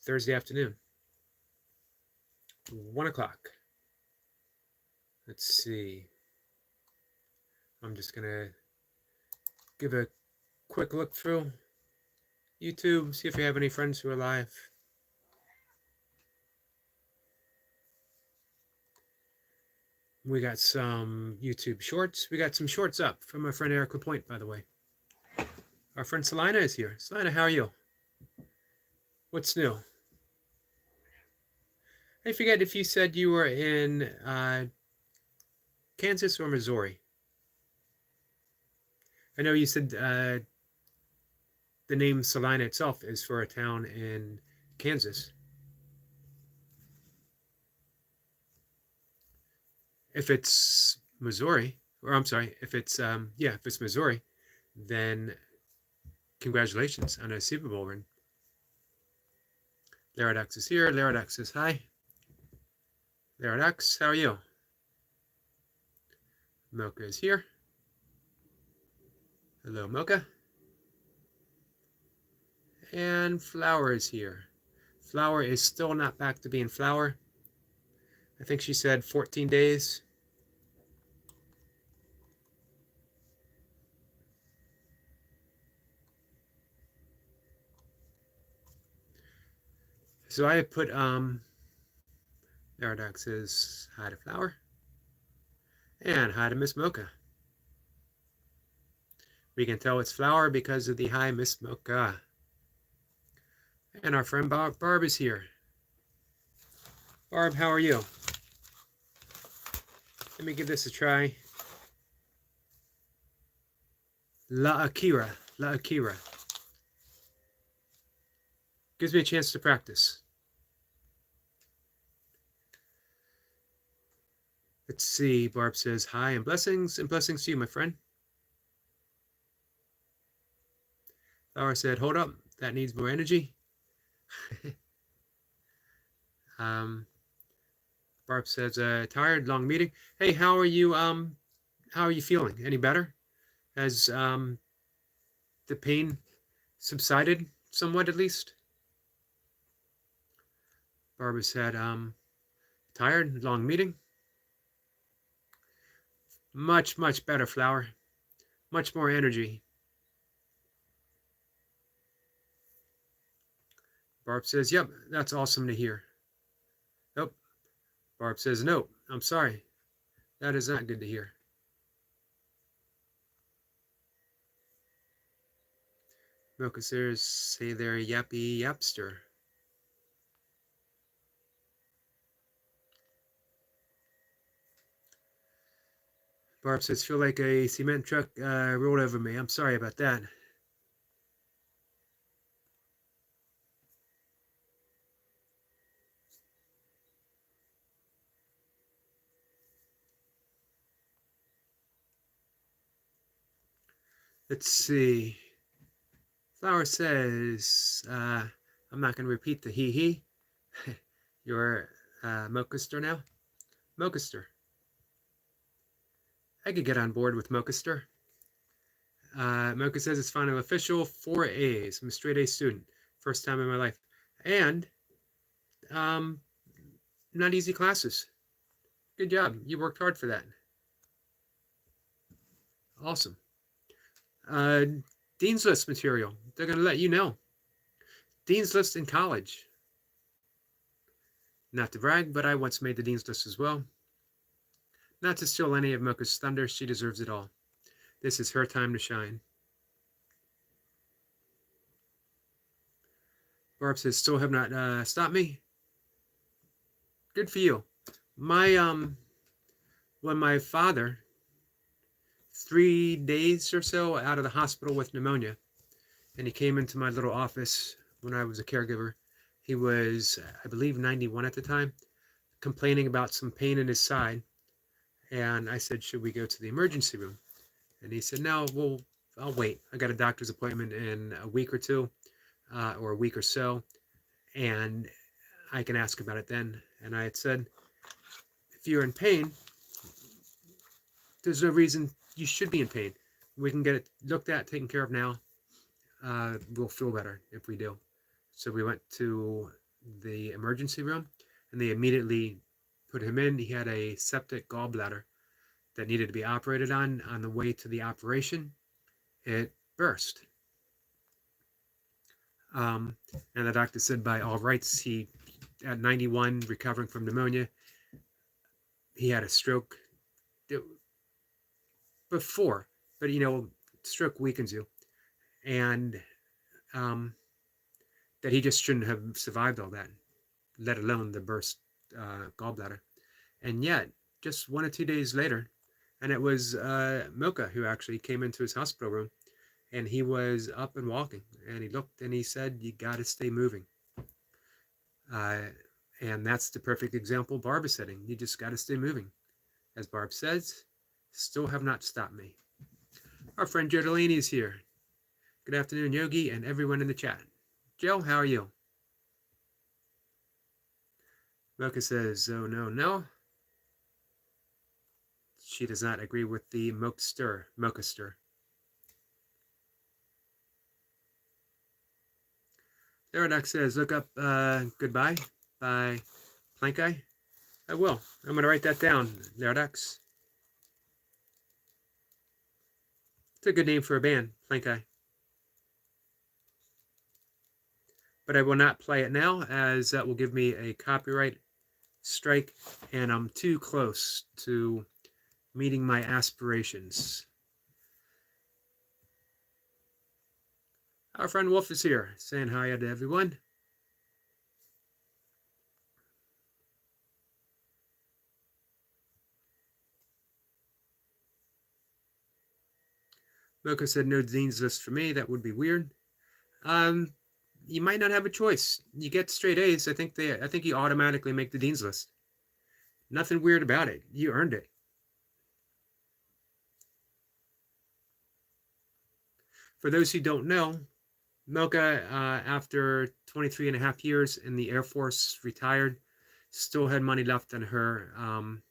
Thursday afternoon. 1 o'clock. Let's see. I'm just going to give a quick look through YouTube, see if we have any friends who are live. We got some YouTube shorts. We got some shorts up from my friend Erica Point, by the way. Our friend Selina is here. Selina, how are you? What's new? I forget if you said you were in Kansas or Missouri. I know you said the name Salina itself is for a town in Kansas. If it's Missouri, or I'm sorry, if it's Missouri, then congratulations on a Super Bowl win. Laradox is here. Laradox says hi. Laradox, how are you? Mocha is here. Hello, Mocha. And Flower is here. Flower is still not back to being Flower. I think she said 14 days. So I put Laradox says hi to Flower. And hi to Miss Mocha. We can tell it's Flower because of the hi, Miss Mocha. And our friend Barb is here. Barb, how are you? Let me give this a try. La Akira. Gives me a chance to practice. Let's see. Barb says hi and blessings to you, my friend. Flower said, hold up, that needs more energy. Barb says, tired, long meeting. Hey, how are you feeling? Any better? Has the pain subsided somewhat, at least? Barbara said, tired, long meeting. Much better, Flower. Much more energy. Barb says, yep, that's awesome to hear. Nope. Barb says, no, I'm sorry. That is not good to hear. Mocha says, say there, yappy yapster. Barb says, feel like a cement truck rolled over me. I'm sorry about that. Let's see. Flower says, I'm not going to repeat the he. You're Mochaster now? Mochaster. I could get on board with Mochaster. Mocha says it's final official, 4 A's. I'm a straight A student. First time in my life. And not easy classes. Good job. You worked hard for that. Awesome. Dean's List material. They're going to let you know. Dean's List in college. Not to brag, but I once made the Dean's List as well. Not to steal any of Mocha's thunder. She deserves it all. This is her time to shine. Barb says, still have not stopped me. Good for you. When my father, 3 days or so out of the hospital with pneumonia, and he came into my little office when I was a caregiver. He was, I believe, 91 at the time, complaining about some pain in his side. And I said, should we go to the emergency room? And he said, no, well, I'll wait. I got a doctor's appointment in a week or two, or a week or so, and I can ask about it then. And I had said, if you're in pain, there's no reason you should be in pain. We can get it looked at, taken care of now. We'll feel better if we do. So we went to the emergency room, and they immediately put him in. He had a septic gallbladder that needed to be operated on. On the way to the operation, it burst. And the doctor said, by all rights, he, at 91, recovering from pneumonia, he had a stroke before, but stroke weakens you, and that he just shouldn't have survived all that, let alone the burst gallbladder. And yet, just 1 or 2 days later, and it was Milka who actually came into his hospital room, and he was up and walking, and he looked and he said, "You got to stay moving." And that's the perfect example Barb is setting. You just got to stay moving. As Barb says, still have not stopped me. Our friend Joe Delaney is here. Good afternoon, Yogi, and everyone in the chat. Joe, how are you? Milka says, "Oh, no, no." She does not agree with the Mocha stir. Therodox says, "Look up Goodbye by Plankai." I will. I'm going to write that down, Therodox. It's a good name for a band, Plankai. But I will not play it now, as that will give me a copyright strike, and I'm too close to meeting my aspirations. Our friend Wolf is here, saying hi to everyone. Mocha said, "No Dean's list for me. That would be weird." You might not have a choice. You get straight A's. I think you automatically make the Dean's list. Nothing weird about it. You earned it. For those who don't know, Milka, after 23 and a half years in the Air Force, retired, still had money left on her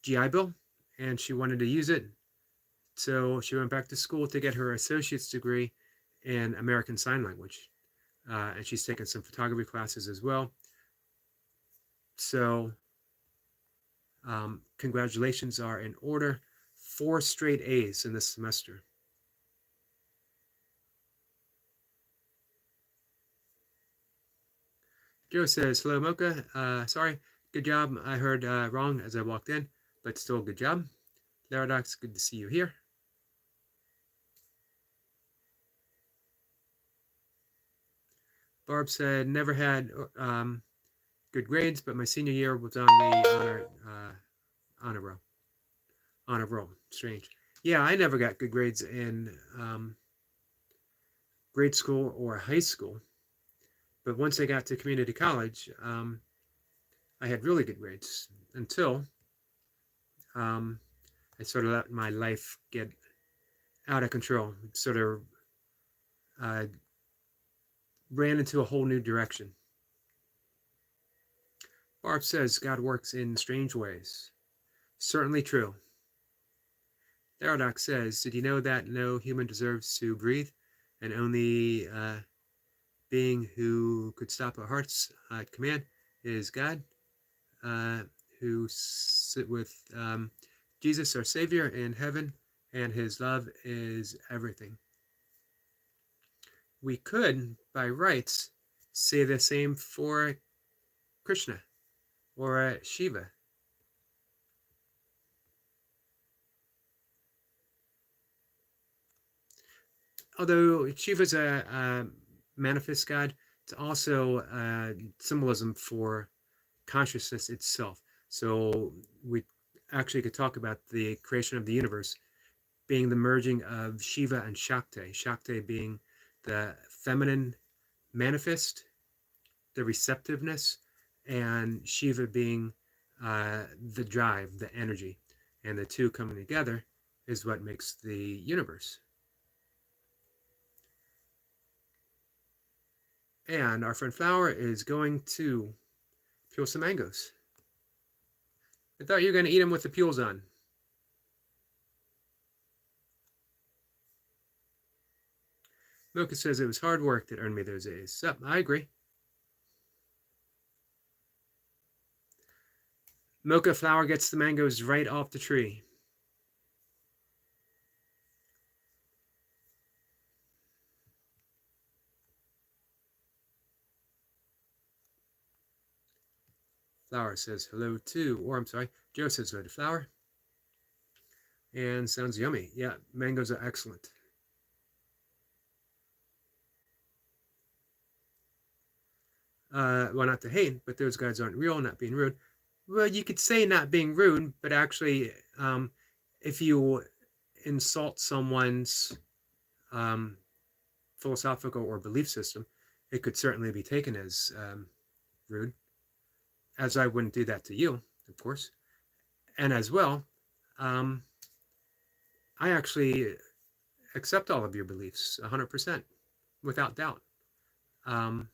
GI Bill, and she wanted to use it. So she went back to school to get her associate's degree in American Sign Language. And she's taken some photography classes as well. So congratulations are in order. 4 straight A's in this semester. Joe says, "Hello, Mocha. Sorry, good job. I heard wrong as I walked in, but still good job. Therodox, good to see you here." Barb said, "Never had good grades, but my senior year was on the honor roll. Strange. Yeah, I never got good grades in grade school or high school. But once I got to community college, I had really good grades until I sort of let my life get out of control. It sort of ran into a whole new direction." Barb says, "God works in strange ways." Certainly true. Therodox says, "Did you know that no human deserves to breathe, and only being who could stop our hearts at command is God, who sit with Jesus, our Savior, in heaven, and his love is everything." We could, by rights, say the same for Krishna or Shiva. Although Shiva's a manifest god, it's also symbolism for consciousness itself. So we actually could talk about the creation of the universe being the merging of Shiva and Shakti. Shakti being the feminine manifest, the receptiveness, and Shiva being the drive, the energy. And the two coming together is what makes the universe. And our friend Flower is going to peel some mangoes. I thought you were going to eat them with the peels on. Milka says, "It was hard work that earned me those A's." So, I agree. Mocha flower gets the mangoes right off the tree. Flower says hello too, or I'm sorry, Joe says hello to Flower. And sounds yummy. Yeah, mangoes are excellent. Well, not to hate, but those guys aren't real, not being rude. Well, you could say not being rude, but actually, if you insult someone's um, philosophical or belief system, it could certainly be taken as rude, as I wouldn't do that to you, of course. And as well, um, I actually accept all of your beliefs 100%, without doubt. Um,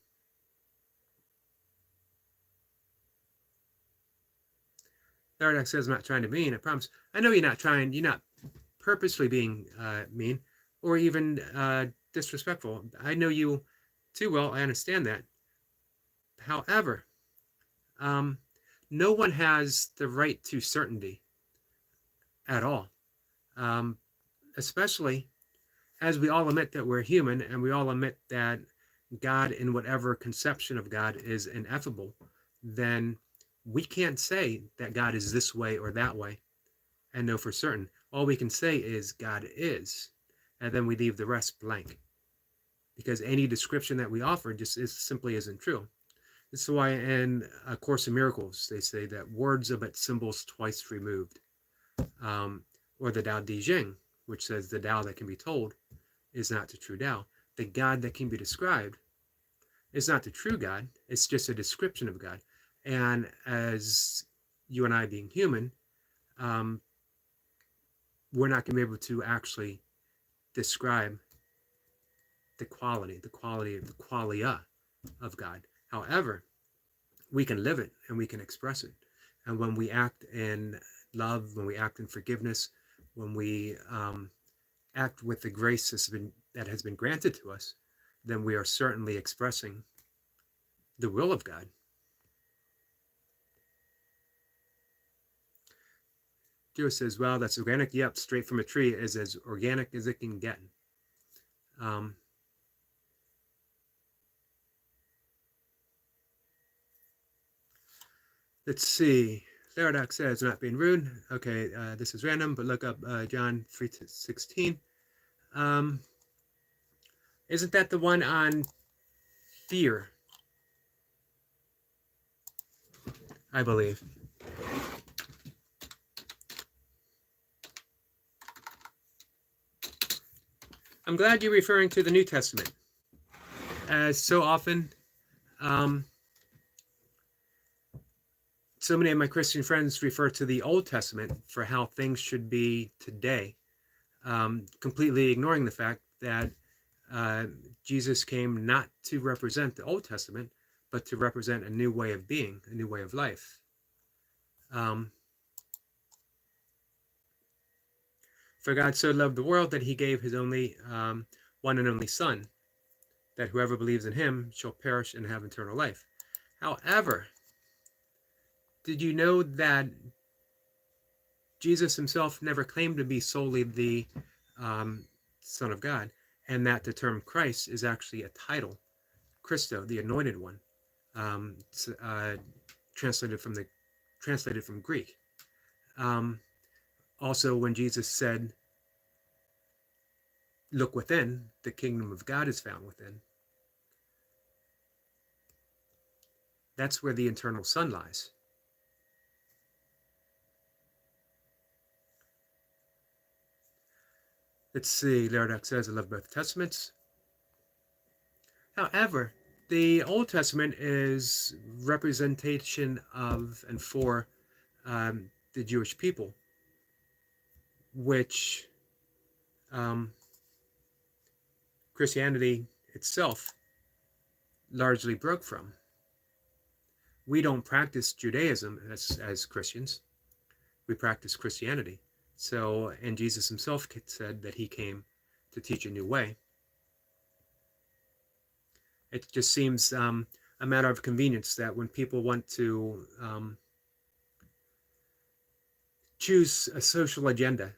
Tharadak says, I'm not trying to be mean, I promise. I know you're not purposely being mean or even disrespectful. I know you too well, I understand that. However, um, no one has the right to certainty at all, um, especially as we all admit that we're human and we all admit that God, in whatever conception of God, is ineffable. Then we can't say that God is this way or that way and know for certain. All we can say is God is, and then we leave the rest blank, because any description that we offer just simply isn't true. This is why in A Course in Miracles they say that words are but symbols twice removed, or the Tao Te Ching, which says the Tao that can be told is not the true Tao. The God that can be described is not the true God. It's just a description of God. And as you and I being human, um, we're not going to be able to actually describe the quality of the qualia of God. However, we can live it and we can express it. And when we act in love, when we act in forgiveness, when we act with the grace that has been granted to us, then we are certainly expressing the will of God. Joe says, well, that's organic. Yep, straight from a tree, is as organic as it can get. Um, let's see. Theradox says, not being rude. Okay, this is random, but look up John 3:16. Isn't that the one on fear? I believe. I'm glad you're referring to the New Testament. As so often, so many of my Christian friends refer to the Old Testament for how things should be today, completely ignoring the fact that Jesus came not to represent the Old Testament, but to represent a new way of being, a new way of life. For God so loved the world that he gave his only one and only Son, that whoever believes in him shall perish and have eternal life. However, did you know that Jesus himself never claimed to be solely the Son of God, and that the term Christ is actually a title, Christo, the Anointed One, translated from Greek. Also, when Jesus said, "Look within; the kingdom of God is found within," that's where the eternal Son lies. Let's see. Laradox says, "I love both Testaments." However, the Old Testament is representation of and for the Jewish people, which Christianity itself largely broke from. We don't practice Judaism as Christians. We practice Christianity. So, and Jesus himself said that he came to teach a new way. It just seems a matter of convenience that when people want to choose a social agenda,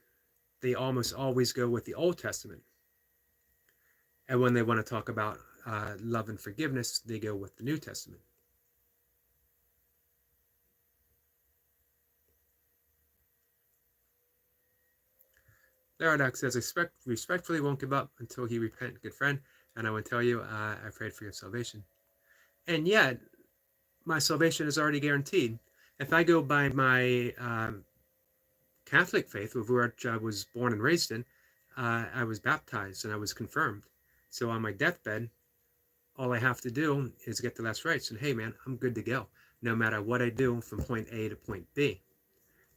they almost always go with the Old Testament. And when they want to talk about love and forgiveness, they go with the New Testament. Laradox says, I respectfully won't give up until he repent, good friend. And I will tell you, I prayed for your salvation. And yet, my salvation is already guaranteed. If I go by my Catholic faith, of which I was born and raised in, I was baptized and I was confirmed. So on my deathbed, all I have to do is get the last rites. And hey, man, I'm good to go, no matter what I do from point A to point B.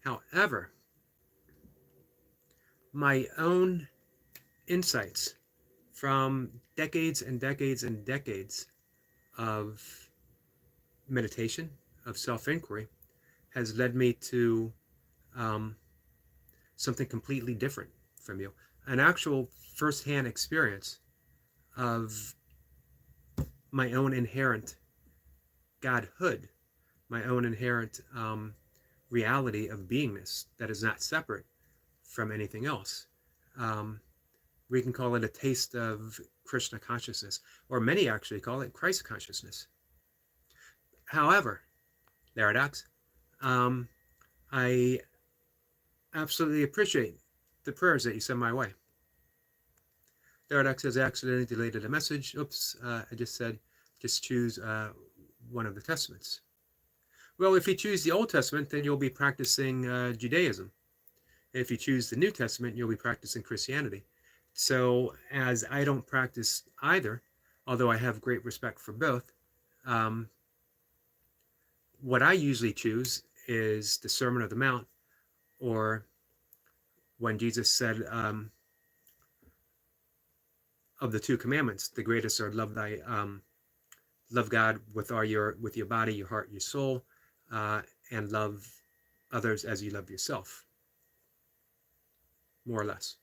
However, my own insights from decades and decades and decades of meditation, of self-inquiry, has led me to something completely different from you. An actual first-hand experience of my own inherent godhood, my own inherent reality of beingness that is not separate from anything else. We can call it a taste of Krishna consciousness, or many actually call it Christ consciousness. However, Laradox, I absolutely appreciate the prayers that you send my way. Laradox says, I accidentally deleted a message. Oops, I just said, just choose one of the testaments. Well, if you choose the Old Testament, then you'll be practicing Judaism. If you choose the New Testament, you'll be practicing Christianity. So as I don't practice either, although I have great respect for both, what I usually choose is the Sermon on the Mount, or when Jesus said, of the two commandments, the greatest are love God with your body, your heart, your soul, and love others as you love yourself, more or less.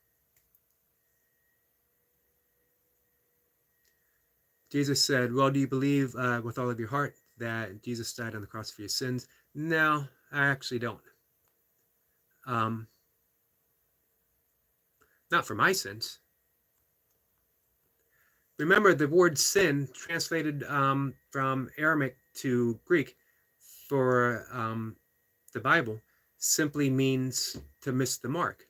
Jesus said, well, do you believe with all of your heart that Jesus died on the cross for your sins? No, I actually don't. Not for my sins. Remember, the word sin, translated from Aramaic to Greek for the Bible, simply means to miss the mark.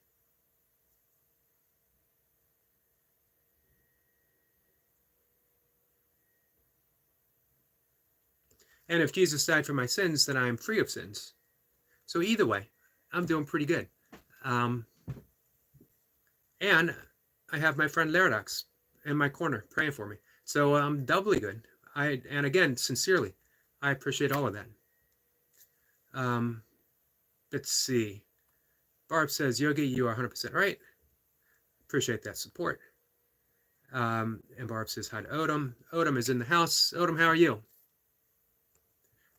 And if Jesus died for my sins, then I am free of sins. So either way, I'm doing pretty good. And I have my friend Laradox in my corner praying for me. So I'm doubly good. And again, sincerely, I appreciate all of that. Let's see. Barb says, Yogi, you are 100% right. Appreciate that support. And Barb says hi to Odom. Odom is in the house. Odom, how are you?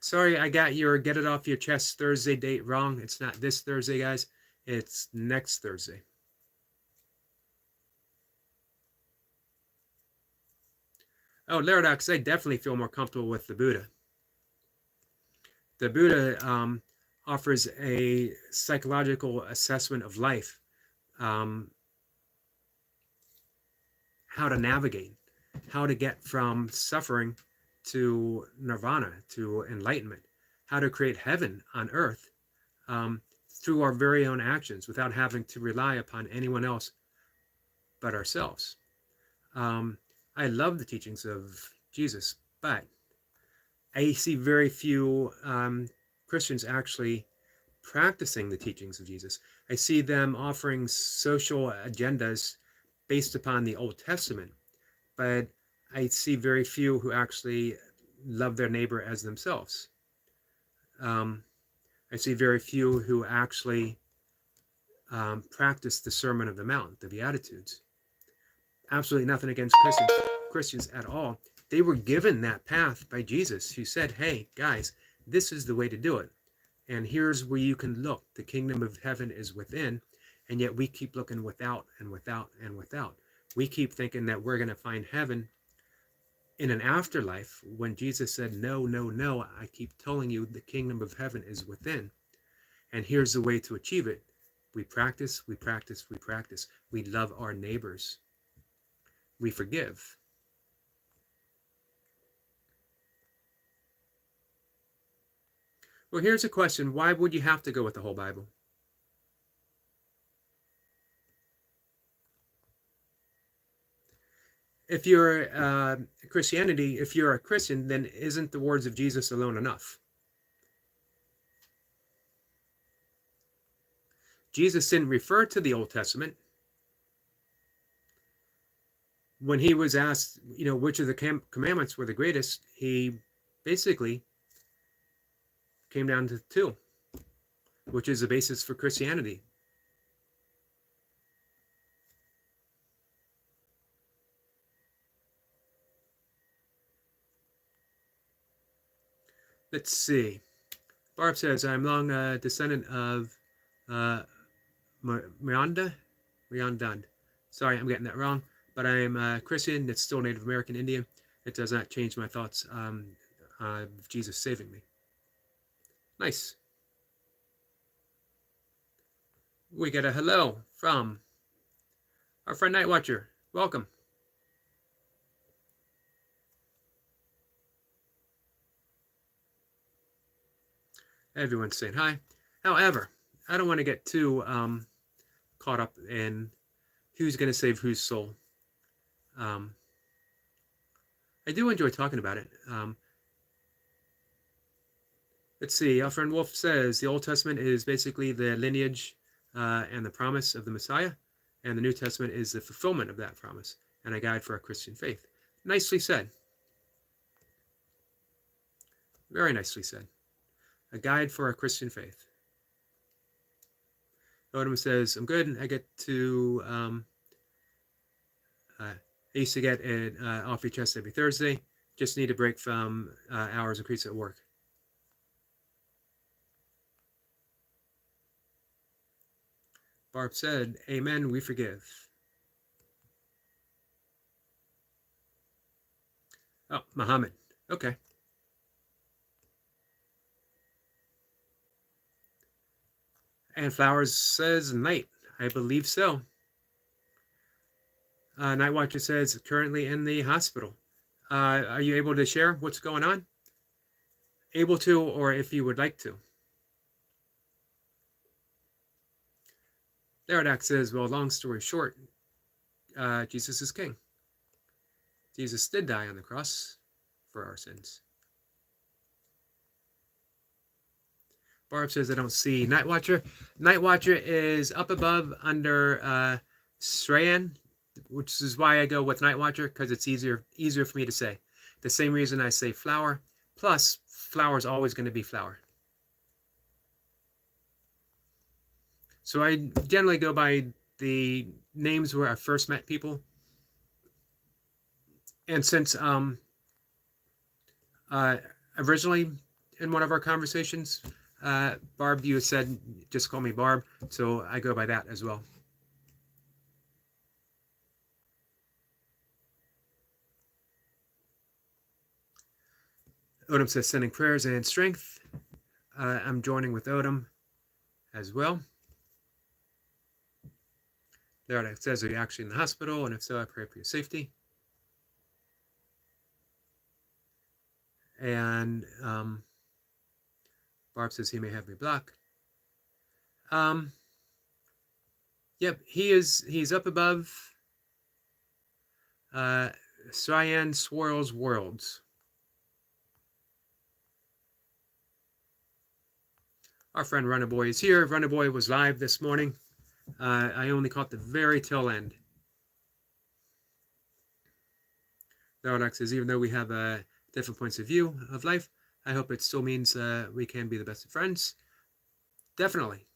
Sorry, I got your Get It Off Your Chest Thursday date wrong. It's not this Thursday, guys. It's next Thursday. Oh, Laradox, I definitely feel more comfortable with the Buddha. The Buddha offers a psychological assessment of life, how to navigate, how to get from suffering to nirvana, to enlightenment, how to create heaven on earth through our very own actions without having to rely upon anyone else but ourselves. I love the teachings of Jesus, but I see very few Christians actually practicing the teachings of Jesus. I see them offering social agendas based upon the Old Testament, but I see very few who actually love their neighbor as themselves. I see very few who actually practice the Sermon on the Mount, the Beatitudes. Absolutely nothing against Christians at all. They were given that path by Jesus, who said, hey, guys, this is the way to do it. And here's where you can look. The kingdom of heaven is within, and yet we keep looking without and without and without. We keep thinking that we're going to find heaven in an afterlife, when Jesus said, no, no, no, I keep telling you the kingdom of heaven is within. And here's the way to achieve it. We practice, we practice, we practice. We love our neighbors. We forgive. Well, here's a question. Why would you have to go with the whole Bible? If you're Christianity, if you're a Christian, then isn't the words of Jesus alone enough? Jesus didn't refer to the Old Testament. When he was asked, which of the commandments were the greatest, he basically came down to two, which is the basis for Christianity. Let's see. Barb says, I'm long a descendant of Miranda. Sorry, I'm getting that wrong. But I am a Christian that's still Native American Indian. It does not change my thoughts of Jesus saving me. Nice. We get a hello from our friend Night Watcher. Welcome. Everyone's saying hi. However, I don't want to get too caught up in who's going to save whose soul. I do enjoy talking about it. Let's see. Our friend Wolf says the Old Testament is basically the lineage and the promise of the Messiah, and the New Testament is the fulfillment of that promise and a guide for our Christian faith. Nicely said. Very nicely said. A guide for our Christian faith. Odom says, I'm good. I get to, I used to get it off your chest every Thursday. Just need a break from hours increase at work. Barb said, amen, we forgive. Oh, Muhammad. Okay. And Flowers says, night. I believe so. Night Watcher says, currently in the hospital. Are you able to share what's going on? Able to, or if you would like to. Therodax says, well, long story short, Jesus is king. Jesus did die on the cross for our sins. Barb says, I don't see Night Watcher. Night Watcher is up above under Srayan, which is why I go with Night Watcher, because it's easier for me to say. The same reason I say flower, plus flower is always going to be flower. So I generally go by the names where I first met people. And since originally in one of our conversations, Barb, you said just call me Barb, so I go by that as well. Odom says sending prayers and strength. I'm joining with Odom as well. There it says, are you actually in the hospital? And if so, I pray for your safety. And Barb says he may have me blocked. Yep, he's up above Cyan Swirls Worlds. Our friend Runnerboy is here. Runnerboy was live this morning. I only caught the very tail end. Therodox says, even though we have different points of view of life, I hope it still means we can be the best of friends. Definitely.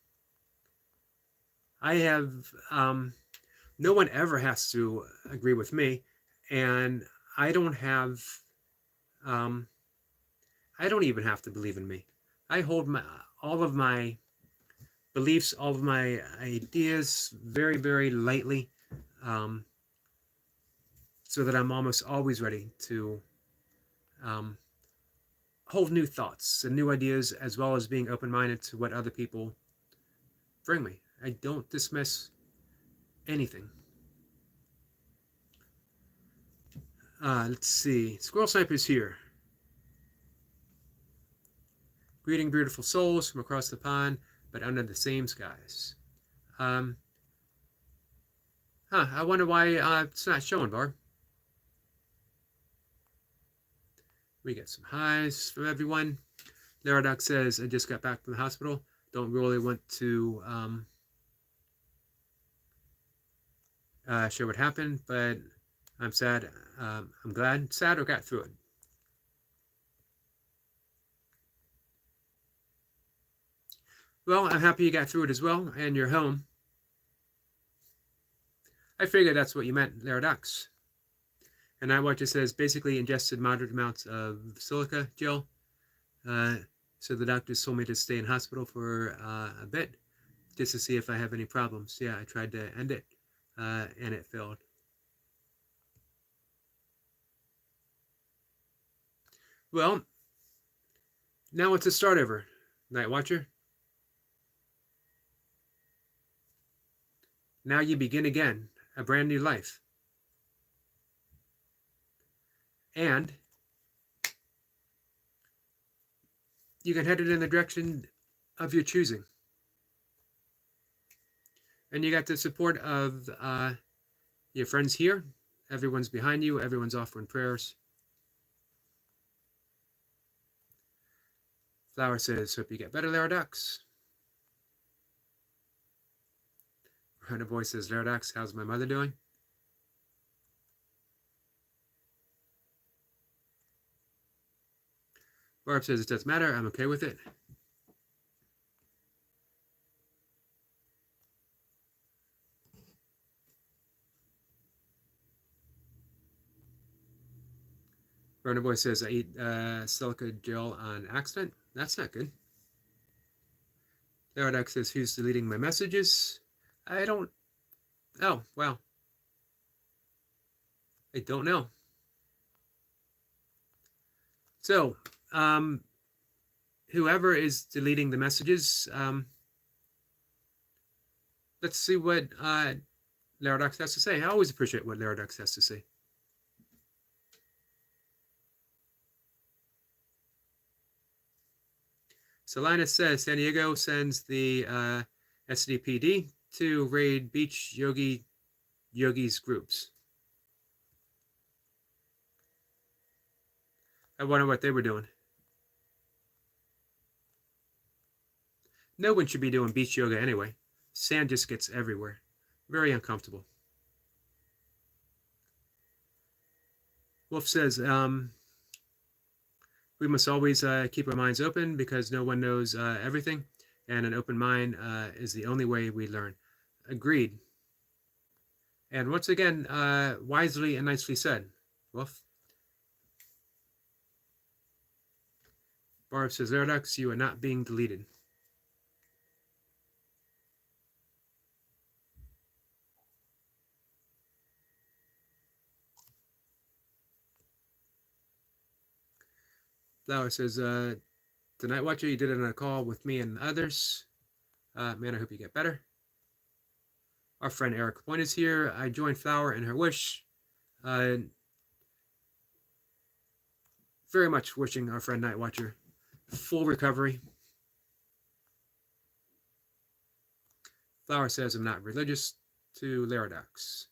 I have, no one ever has to agree with me, and I don't have, I don't even have to believe in me. I hold all of my beliefs, all of my ideas very, very lightly, so that I'm almost always ready to hold new thoughts and new ideas, as well as being open-minded to what other people bring me. I don't dismiss anything. Let's see. Squirrel Sniper's here. Greeting beautiful souls from across the pond, but under the same skies. I wonder why it's not showing, Barb. We get some highs from everyone. Laradoc says, I just got back from the hospital. Don't really want to share what happened, but I'm sad. I'm glad. Sad or got through it. Well, I'm happy you got through it as well, and you're home. I figured that's what you meant, Laradox. And Nightwatcher says, basically ingested moderate amounts of silica gel. So the doctors told me to stay in hospital for a bit, just to see if I have any problems. Yeah, I tried to end it, and it failed. Well, now it's a start over, Nightwatcher. Now you begin again, a brand new life. And you can head it in the direction of your choosing. And you got the support of your friends here. Everyone's behind you. Everyone's offering prayers. Flower says, hope you get better, Laradox. Rhino Boy says, Laradox, how's my mother doing? Barb says, it doesn't matter. I'm okay with it. Rhino Boy says, I eat silica gel on accident. That's not good. Laradox says, who's deleting my messages? I don't... Oh, wow. I don't know. So, whoever is deleting the messages, let's see what Laradox has to say. I always appreciate what Laradox has to say. Salinas says San Diego sends the SDPD to raid beach Yogi's groups. I wonder what they were doing. No one should be doing beach yoga anyway. Sand just gets everywhere. Very uncomfortable. Wolf says, we must always keep our minds open because no one knows everything, and an open mind is the only way we learn. Agreed. And once again, wisely and nicely said, Wolf. Barb says, Laradox, you are not being deleted. Flower says, the Night Watcher, you did it on a call with me and others. Man, I hope you get better. Our friend Eric Point is here. I joined Flower in her wish. Very much wishing our friend Night Watcher full recovery. Flower says, I'm not religious to Laradox.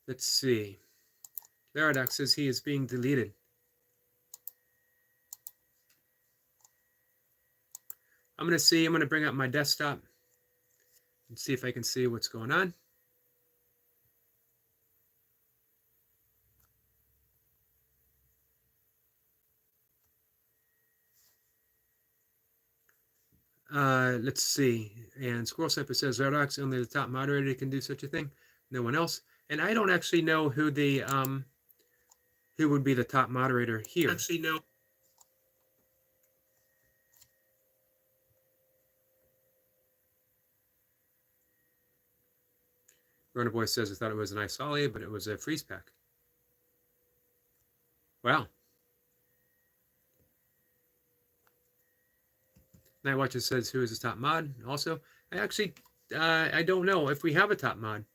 Let's see. Laradox says he is being deleted. I'm going to bring up my desktop and see if I can see what's going on. Let's see. And Squirrel Sniper says, Laradox, only the top moderator can do such a thing. No one else. And I don't actually know who the who would be the top moderator here. Actually, no. Runner Boy says, I thought it was a nice ollie, but it was a freeze pack. Wow. Night Watcher says, who is his top mod? Also, I don't know if we have a top mod.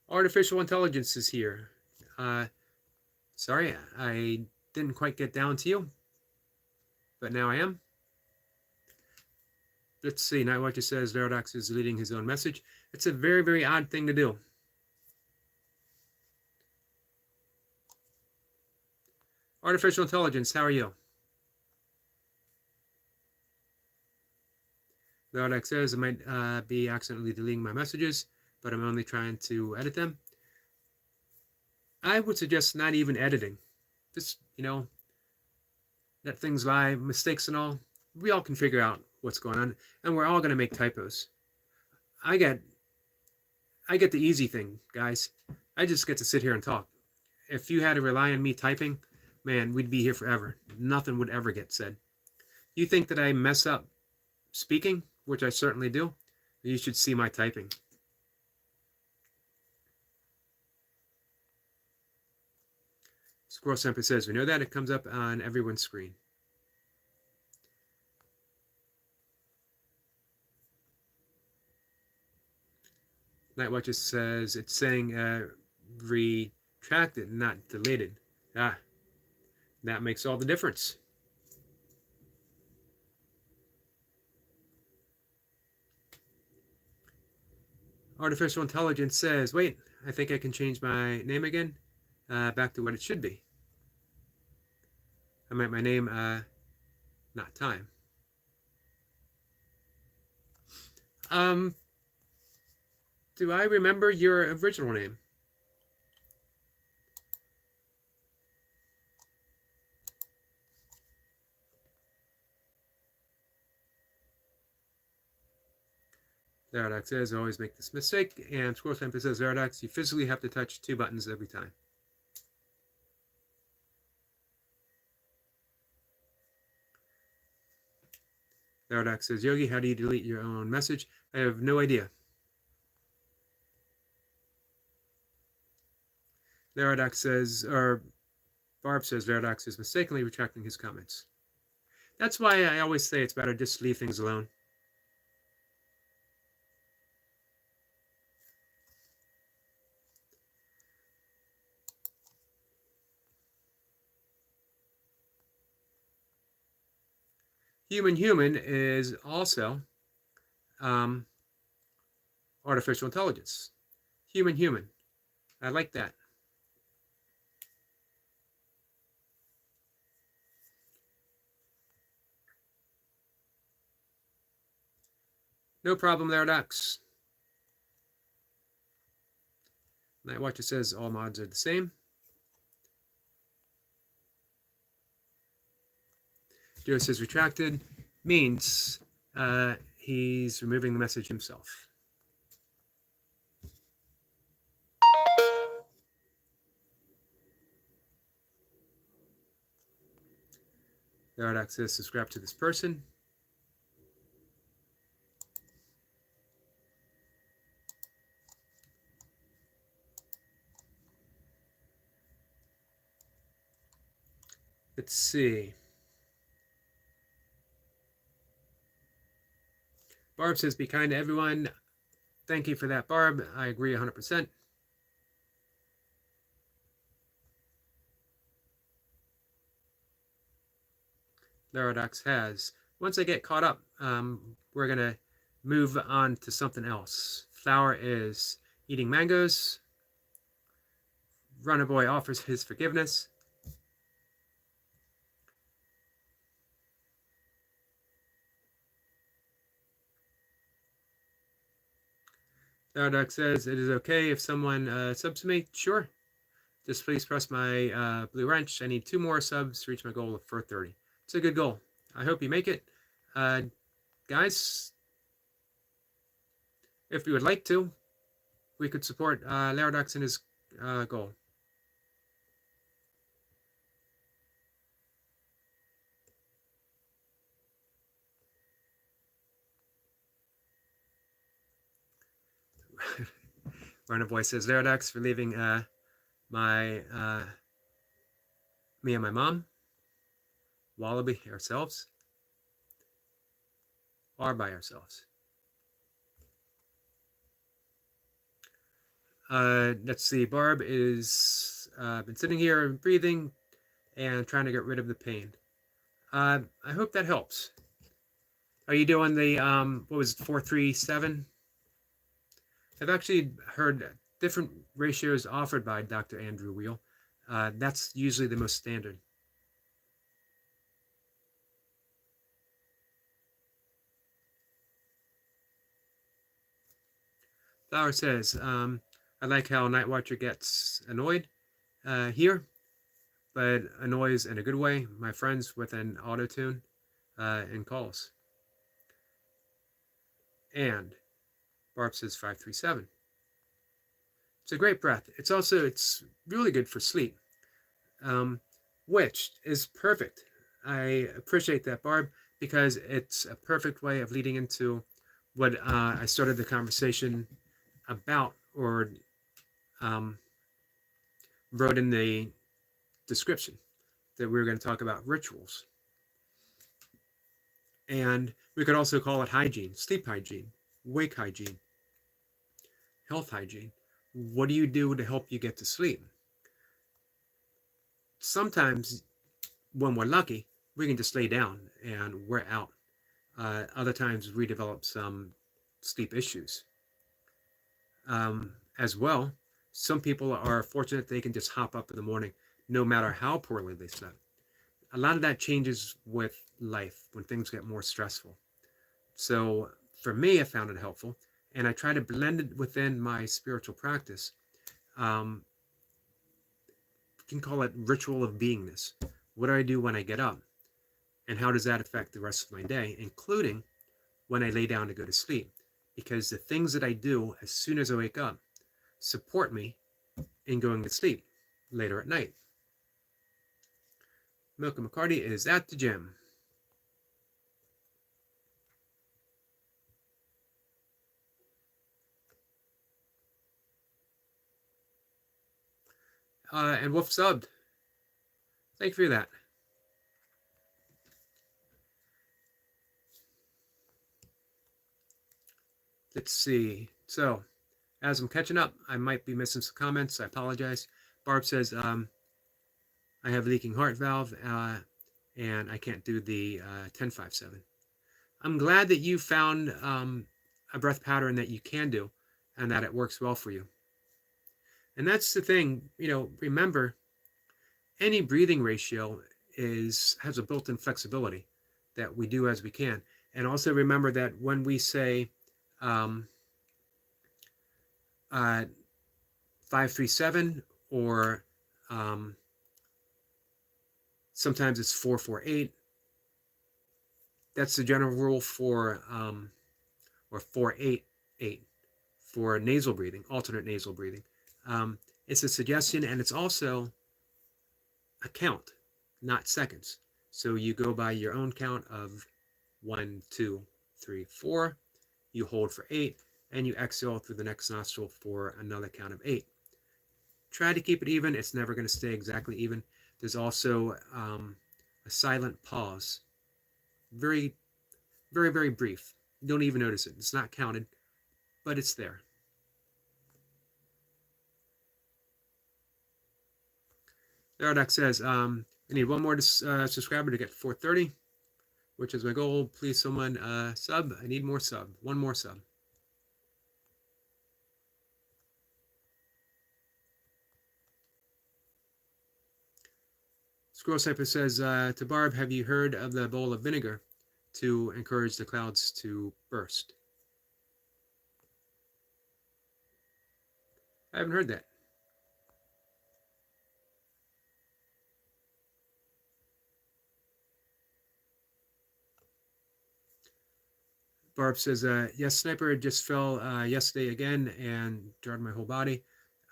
Artificial intelligence is here. Sorry, I didn't quite get down to you, but now I am. Let's see. Night Watcher says Verodox is leading his own message. It's a very, very odd thing to do. Artificial intelligence, how are you? Verodox says I might be accidentally deleting my messages, but I'm only trying to edit them. I would suggest not even editing. Just, let things lie, mistakes and all. We all can figure out what's going on, and we're all going to make typos. I get the easy thing, guys. I just get to sit here and talk. If you had to rely on me typing, man, we'd be here forever. Nothing would ever get said. You think that I mess up speaking, which I certainly do? You should see my typing. Squirrel Semper says, we know that. It comes up on everyone's screen. Night Watcher says, it's saying retracted, not deleted. Ah, that makes all the difference. Artificial intelligence says, wait, I think I can change my name again back to what it should be. I meant my name, not time. Do I remember your original name? Zeradox says, I always make this mistake. And Squirrel Temper says, Zeradox, you physically have to touch 2 buttons every time. Zeradox says, Yogi, how do you delete your own message? I have no idea. Zeradox says, or Barb says, Zeradox is mistakenly retracting his comments. That's why I always say it's better just leave things alone. Human is also artificial intelligence. Human. I like that. No problem there, Docs. Night Watcher says all mods are the same. Joe says retracted means he's removing the message himself. Zeradox says subscribe to this person. Let's see. Barb says be kind to everyone. Thank you for that, Barb. I agree 100%. Zeradox has. Once I get caught up, we're going to move on to something else. Flower is eating mangoes. Runner Boy offers his forgiveness. Zeradox says, it is okay if someone subs to me. Sure. Just please press my blue wrench. I need 2 more subs to reach my goal of 430. It's a good goal. I hope you make it. Guys, if you would like to, we could support Zeradox in his goal. Runner Boy says, Zeradox for leaving my me and my mom, Wallaby ourselves, are by ourselves. Let's see, Barb is been sitting here and breathing and trying to get rid of the pain. I hope that helps. Are you doing the, what was it, 437? I've actually heard different ratios offered by Dr. Andrew Wheel. That's usually the most standard. Flower says, I like how Night Watcher gets annoyed here, but annoys in a good way my friends with an auto tune in calls. And Barb says 537. It's a great breath. It's really good for sleep, which is perfect. I appreciate that, Barb, because it's a perfect way of leading into what I started the conversation about, or wrote in the description, that we were going to talk about rituals. And we could also call it hygiene, sleep hygiene, wake hygiene, health hygiene. What do you do to help you get to sleep? Sometimes, when we're lucky, we can just lay down and we're out. Other times, we develop some sleep issues. As well, some people are fortunate they can just hop up in the morning, no matter how poorly they slept. A lot of that changes with life when things get more stressful. So for me, I found it helpful, and I try to blend it within my spiritual practice. You can call it ritual of beingness. What do I do when I get up? And how does that affect the rest of my day, including when I lay down to go to sleep? Because the things that I do as soon as I wake up support me in going to sleep later at night. Milka McCarty is at the gym. And Wolf subbed. Thank you for that. Let's see. So, as I'm catching up, I might be missing some comments. I apologize. Barb says, I have leaking heart valve, and I can't do the 10-5-7. I'm glad that you found a breath pattern that you can do and that it works well for you. And that's the thing, remember, any breathing ratio has a built-in flexibility that we do as we can. And also remember that when we say 5-3-7, or sometimes it's 4-4-8, that's the general rule for, or 4-8-8 for nasal breathing, alternate nasal breathing. It's a suggestion, and it's also a count, not seconds. So you go by your own count of 1, 2, 3, 4. You hold for 8, and you exhale through the next nostril for another count of 8. Try to keep it even. It's never going to stay exactly even. There's also a silent pause. Very, very, very brief. You don't even notice it. It's not counted, but it's there. Aradak says, I need one more subscriber to get 430, which is my goal. Please, someone sub. I need more sub. One more sub. Squirrel Cypher says, to Barb, have you heard of the bowl of vinegar to encourage the clouds to burst? I haven't heard that. Barb says, yes, Sniper just fell yesterday again and jarred my whole body.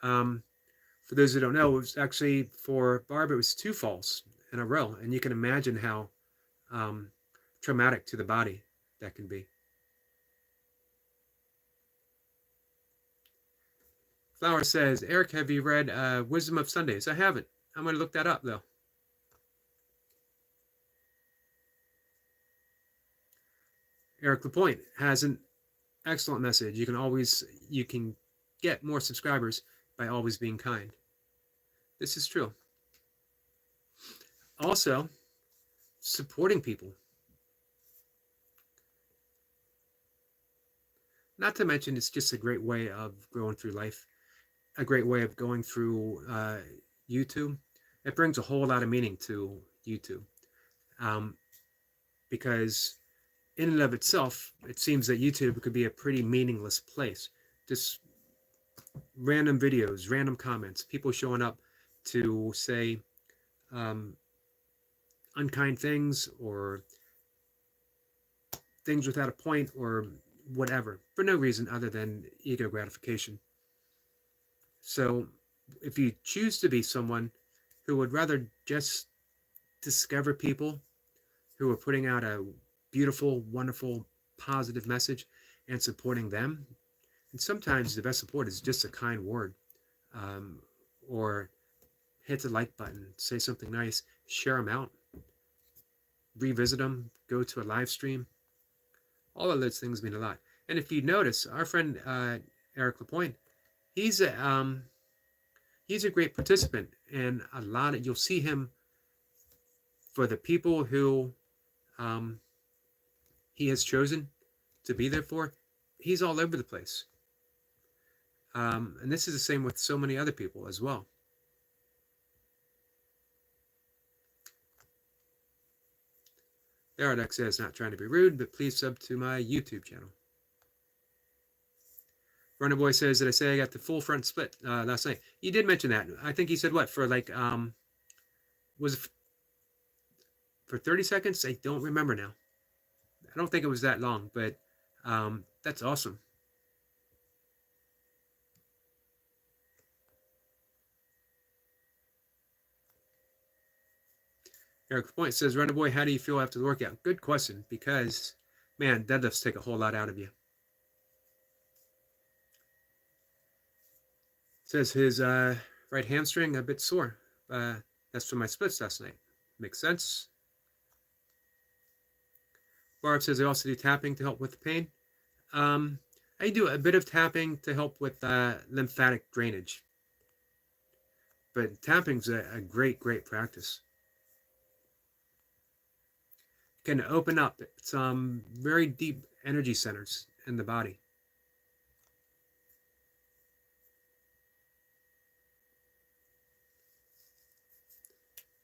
For those who don't know, it was actually, for Barb, it was 2 falls in a row. And you can imagine how traumatic to the body that can be. Flower says, Eric, have you read Wisdom of Sundays? I haven't. I'm going to look that up, though. Eric Lapointe has an excellent message. You can get more subscribers by always being kind. This is true. Also, supporting people. Not to mention, it's just a great way of going through life, a great way of going through YouTube. It brings a whole lot of meaning to YouTube, um, because in and of itself, it seems that YouTube could be a pretty meaningless place. Just random videos, random comments, people showing up to say um, unkind things or things without a point or whatever for no reason other than ego gratification. So if you choose to be someone who would rather just discover people who are putting out a beautiful, wonderful, positive message and supporting them, and sometimes the best support is just a kind word, or hit the like button, say something nice, share them out, revisit them, go to a live stream. All of those things mean a lot. And if you notice, our friend Eric Lapointe, he's a great participant, and a lot of you'll see him for the people who he has chosen to be there for. He's all over the place, and this is the same with so many other people as well. Aradex says, not trying to be rude, but please sub to my YouTube channel. Runner Boy says, did I say I got the full front split last night? You did mention that. I think he said what, for like, was it for 30 seconds? I don't remember now. I don't think it was that long, but that's awesome. Eric Point says, Runner Boy, how do you feel after the workout? Good question, because, man, deadlifts take a whole lot out of you. Says his right hamstring a bit sore. That's from my splits last night. Makes sense. Barb says I also do tapping to help with the pain. I do a bit of tapping to help with lymphatic drainage. But tapping's a great, great practice. Can open up some very deep energy centers in the body.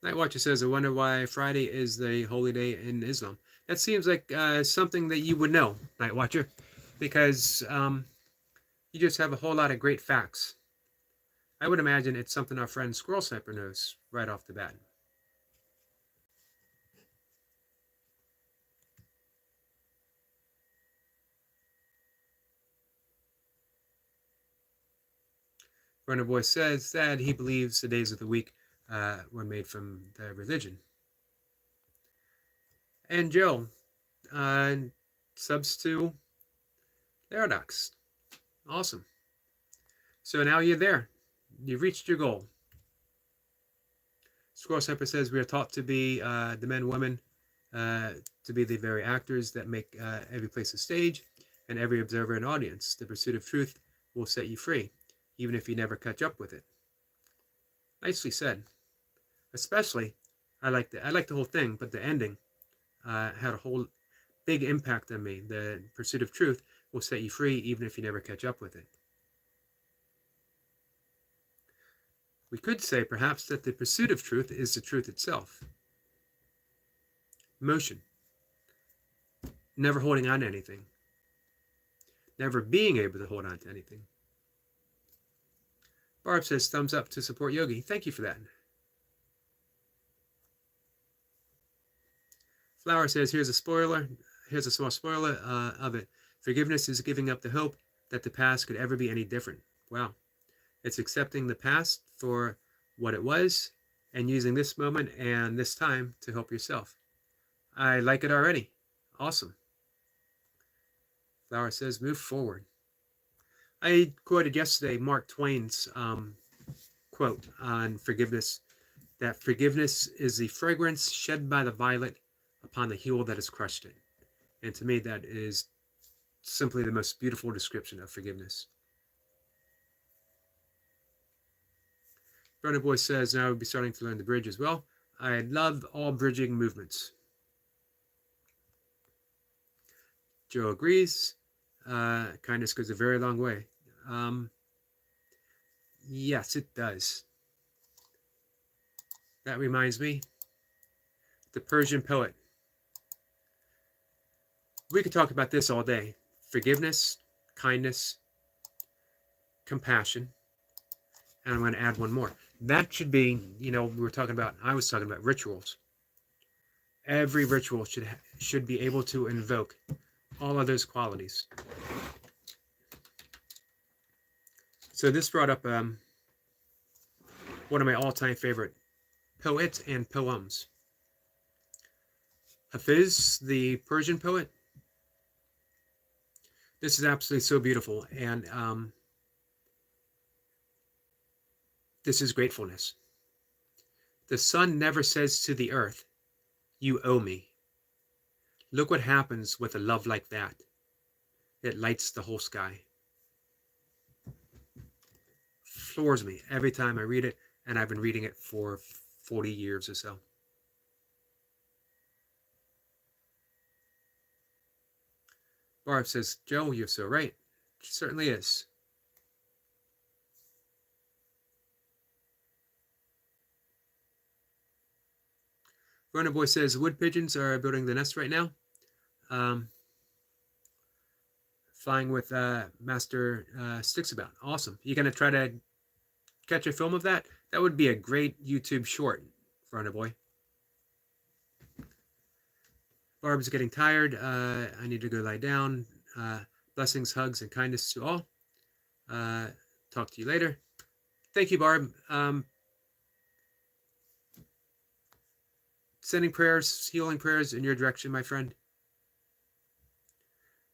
Night Watcher says, I wonder why Friday is the holy day in Islam. That seems like something that you would know, Night Watcher, because you just have a whole lot of great facts. I would imagine it's something our friend Squirrel Sniper knows right off the bat. Runner Boy says that he believes the days of the week were made from the religion. And Joe subs to Paradox. Awesome. So now you're there. You've reached your goal. Squirrel Sniper says we are taught to be the men, women, to be the very actors that make every place a stage and every observer an audience. The pursuit of truth will set you free, even if you never catch up with it. Nicely said. Especially, I like the whole thing, but the ending had a whole big impact on me. The pursuit of truth will set you free, even if you never catch up with it. We could say, perhaps, that the pursuit of truth is the truth itself. Motion. Never holding on to anything. Never being able to hold on to anything. Barb says, thumbs up to support Yogi. Thank you for that. Flower says, here's a spoiler. Here's a small spoiler of it. Forgiveness is giving up the hope that the past could ever be any different. Wow. It's accepting the past for what it was and using this moment and this time to help yourself. I like it already. Awesome. Flower says, move forward. I quoted yesterday Mark Twain's quote on forgiveness, that forgiveness is the fragrance shed by the violet upon the heel that has crushed it. And to me, that is simply the most beautiful description of forgiveness. Brother Boy says, now I would be starting to learn the bridge as well. I love all bridging movements. Joe agrees. Kindness goes a very long way. Yes, it does. That reminds me, the Persian poet. We could talk about this all day. Forgiveness, kindness, compassion, and I'm going to add one more. That should be, I was talking about rituals. Every ritual should be able to invoke all of those qualities. So this brought up one of my all-time favorite poets and poems. Hafiz, the Persian poet. This is absolutely so beautiful, and this is gratefulness. The sun never says to the earth, "You owe me." Look what happens with a love like that. It lights the whole sky. Floors me every time I read it, and I've been reading it for 40 years or so. Barb says, Joe, you're so right. She certainly is. Runner Boy says, wood pigeons are building the nest right now. Flying with Master Sticksabout. Awesome. You going to try to catch a film of that? That would be a great YouTube short, Runner Boy. Barb's getting tired. I need to go lie down. Blessings, hugs, and kindness to all. Talk to you later. Thank you, Barb. Sending prayers, healing prayers in your direction, my friend.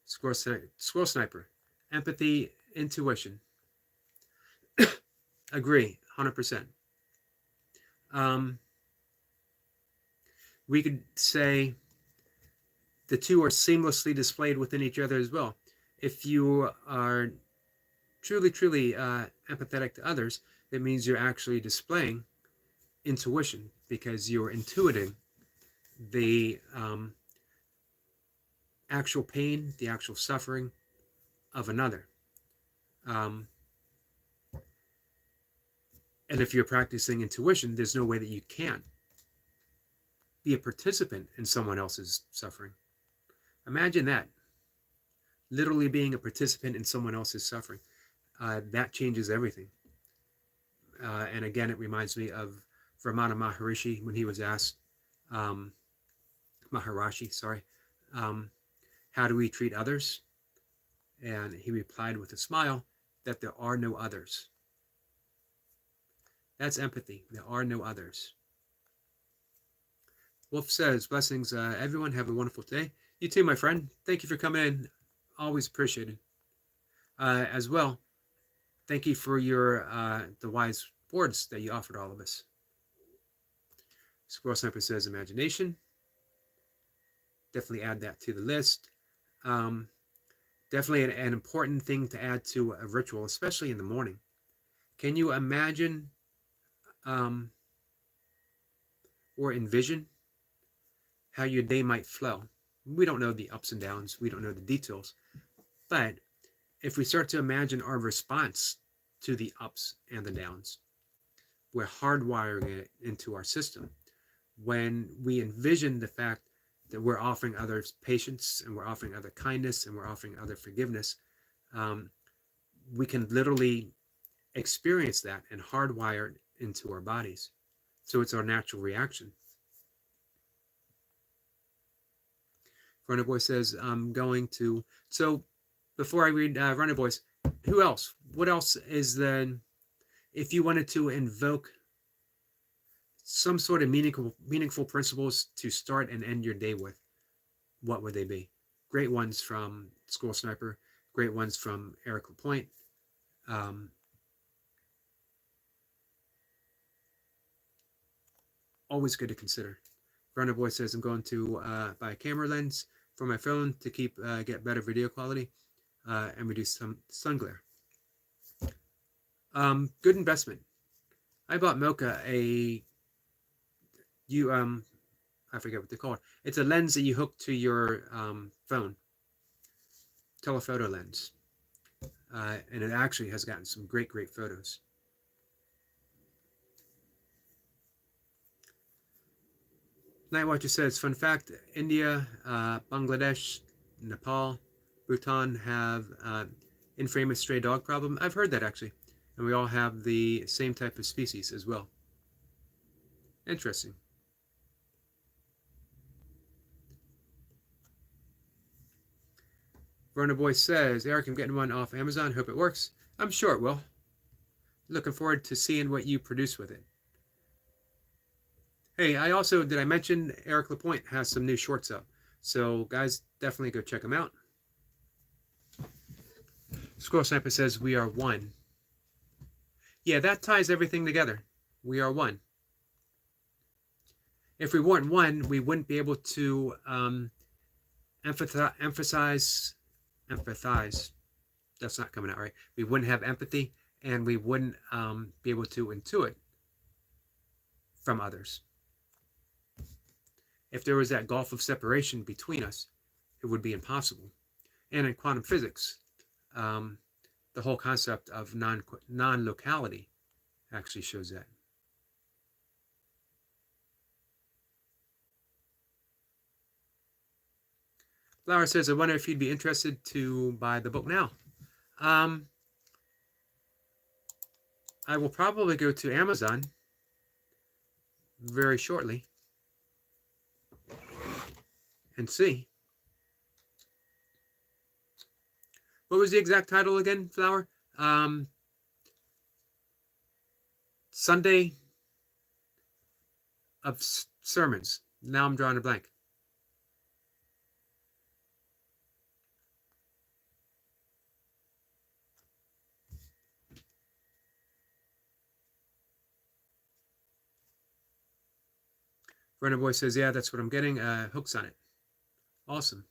Squirrel Sniper. Empathy, intuition. Agree, 100%. We could say the two are seamlessly displayed within each other as well. If you are truly empathetic to others, that means you're actually displaying intuition because you're intuiting the actual pain, the actual suffering of another. And if you're practicing intuition, there's no way that you can't be a participant in someone else's suffering. Imagine that. Literally being a participant in someone else's suffering. That changes everything. And again, it reminds me of Ramana Maharishi when he was asked, how do we treat others? And he replied with a smile that there are no others. That's empathy. There are no others. Wolf says, blessings, everyone. Have a wonderful day. You too, my friend. Thank you for coming in. Always appreciated. As well, thank you for your the wise words that you offered all of us. Squirrel Sniper says, imagination. Definitely add that to the list. Definitely an important thing to add to a ritual, especially in the morning. Can you imagine or envision how your day might flow? We don't know the ups and downs. We don't know the details. But if we start to imagine our response to the ups and the downs, we're hardwiring it into our system. When we envision the fact that we're offering others patience and we're offering other kindness and we're offering other forgiveness, we can literally experience that and hardwire it into our bodies. So it's our natural reaction. Runner Boy says, I'm going to... So before I read Runner Boys, who else? What else is then, if you wanted to invoke some sort of meaningful principles to start and end your day with, what would they be? Great ones from Squirrel Sniper, great ones from Eric LaPointe. Always good to consider. Runner Boy says, I'm going to buy a camera lens for my phone to get better video quality and reduce some sun glare. Good investment. I bought Mocha I forget what they call it. It's a lens that you hook to your phone, telephoto lens, and it actually has gotten some great photos. Night Watcher says, fun fact, India, Bangladesh, Nepal, Bhutan have infamous stray dog problem. I've heard that actually. And we all have the same type of species as well. Interesting. Verna Boy says, Eric, I'm getting one off Amazon. Hope it works. I'm sure it will. Looking forward to seeing what you produce with it. Hey, did I mention Eric Lapointe has some new shorts up? So guys, definitely go check them out. Squirrel Sniper says, we are one. Yeah, that ties everything together. We are one. If we weren't one, we wouldn't be able to empathize. That's not coming out right. We wouldn't have empathy, and we wouldn't be able to intuit from others. If there was that gulf of separation between us, it would be impossible. And in quantum physics, the whole concept of non-locality actually shows that. Flower says, I wonder if you'd be interested to buy the book now. I will probably go to Amazon very shortly and see. What was the exact title again, Flower? Sunday of Sermons. Now I'm drawing a blank. Runner Boy says, yeah, that's what I'm getting. Hooks on it. Awesome.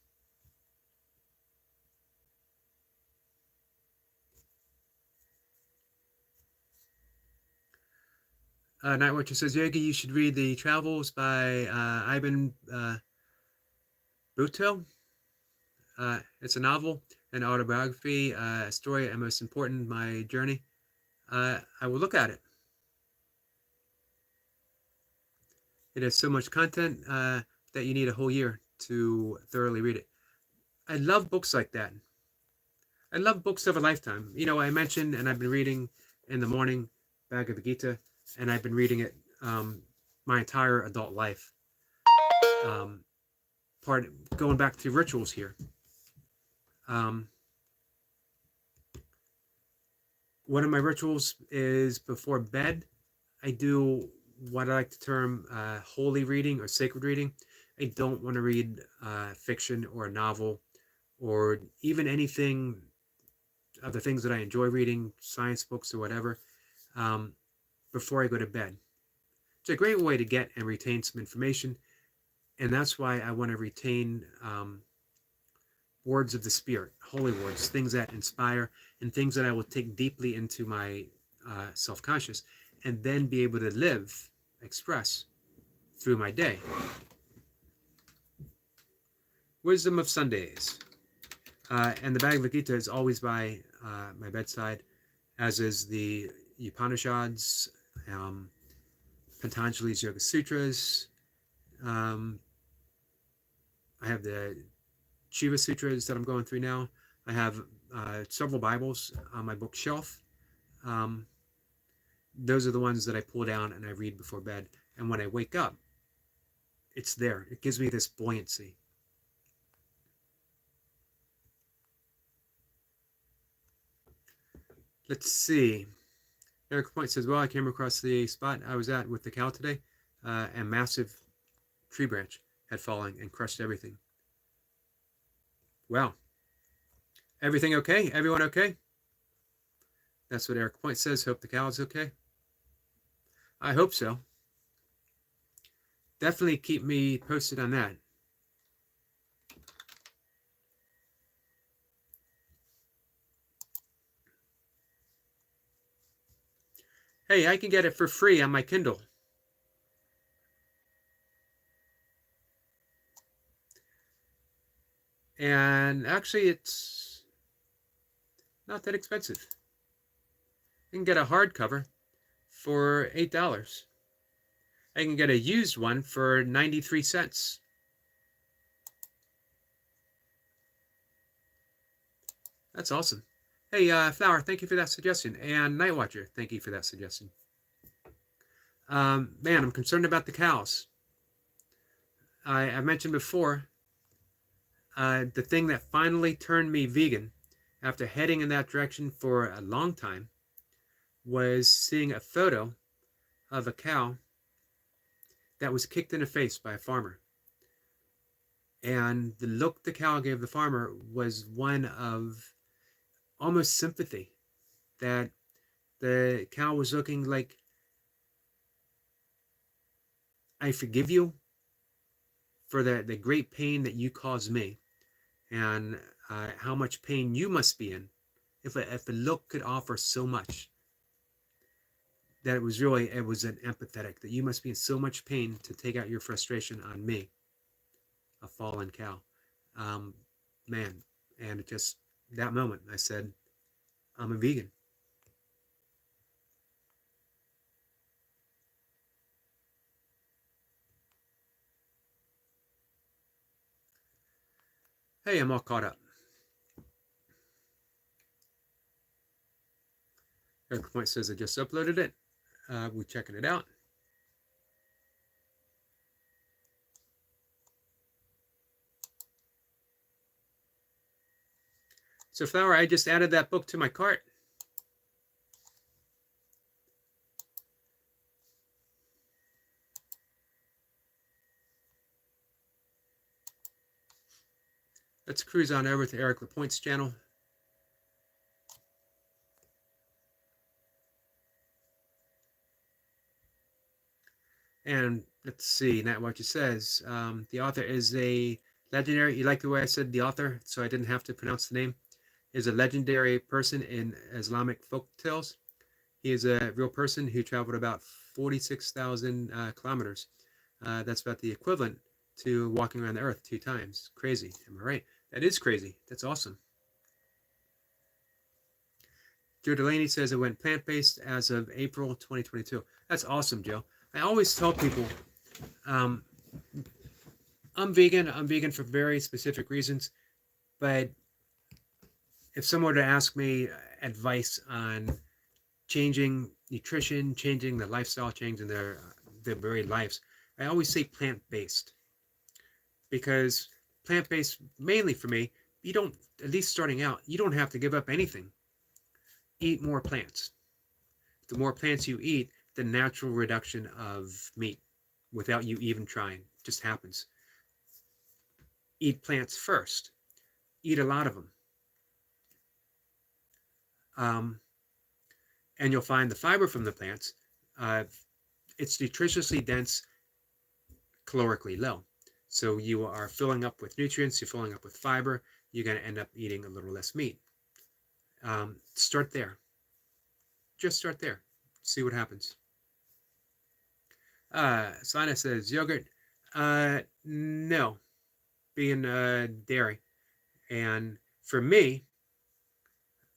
Night Watcher says, Yogi, you should read The Travels by Ibn Battuta. It's a novel, an autobiography, a story, and most important, my journey. I will look at it. It has so much content that you need a whole year to thoroughly read it. I love books like that. I love books of a lifetime. You know, I mentioned, and I've been reading in the morning, Bhagavad Gita, and I've been reading it my entire adult life. Going back to rituals here. One of my rituals is before bed, I do what I like to term holy reading or sacred reading. I don't want to read fiction or a novel or even anything of the things that I enjoy reading, science books or whatever, before I go to bed. It's a great way to get and retain some information, and that's why I want to retain words of the Spirit, holy words, things that inspire, and things that I will take deeply into my self-conscious, and then be able to express through my day. Wisdom of Sundays. And the Bhagavad Gita is always by my bedside, as is the Upanishads, Patanjali's Yoga Sutras. I have the Shiva Sutras that I'm going through now. I have several Bibles on my bookshelf. Those are the ones that I pull down and I read before bed. And when I wake up, it's there. It gives me this buoyancy. Let's see. Eric Point says, well, I came across the spot I was at with the cow today. A massive tree branch had fallen and crushed everything. Wow. Everything okay? Everyone okay? That's what Eric Point says. Hope the cow is okay. I hope so. Definitely keep me posted on that. Hey, I can get it for free on my Kindle. And actually, it's not that expensive. You can get a hardcover for $8. I can get a used one for 93 cents. That's awesome. Hey, Flower, thank you for that suggestion. And Nightwatcher, thank you for that suggestion. Man, I'm concerned about the cows. I mentioned before, the thing that finally turned me vegan after heading in that direction for a long time was seeing a photo of a cow that was kicked in the face by a farmer. And the look the cow gave the farmer was one of almost sympathy, that the cow was looking like, I forgive you for the great pain that you caused me, and how much pain you must be in. If a look could offer so much, that it was an empathetic, that you must be in so much pain to take out your frustration on me, a fallen cow. Um, Man, and it just, that moment, I said, I'm a vegan. Hey, I'm all caught up. Eric Point says I just uploaded it. We're checking it out. So, Flower, I just added that book to my cart. Let's cruise on over to Eric LaPointe's channel. And let's see, not what it says. The author is a legendary, you like the way I said the author, so I didn't have to pronounce the name, is a legendary person in Islamic folk tales. He is a real person who traveled about 46,000 kilometers. That's about the equivalent to walking around the earth 2 times. Crazy, am I right? That is crazy. That's awesome. Joe Delaney says it went plant-based as of April 2022. That's awesome, Joe. I always tell people, um, I'm vegan. I'm vegan for very specific reasons. But if someone were to ask me advice on changing nutrition, changing the lifestyle, changing their very lives, I always say plant-based, because plant-based, mainly for me, you don't, at least starting out, you don't have to give up anything. Eat more plants. The more plants you eat, the natural reduction of meat, without you even trying, just happens. Eat plants first. Eat a lot of them. And you'll find the fiber from the plants, it's nutritiously dense, calorically low. So you are filling up with nutrients, you're filling up with fiber, you're going to end up eating a little less meat. Start there. Just start there. See what happens. Sana says, yogurt. No. Being dairy. And for me,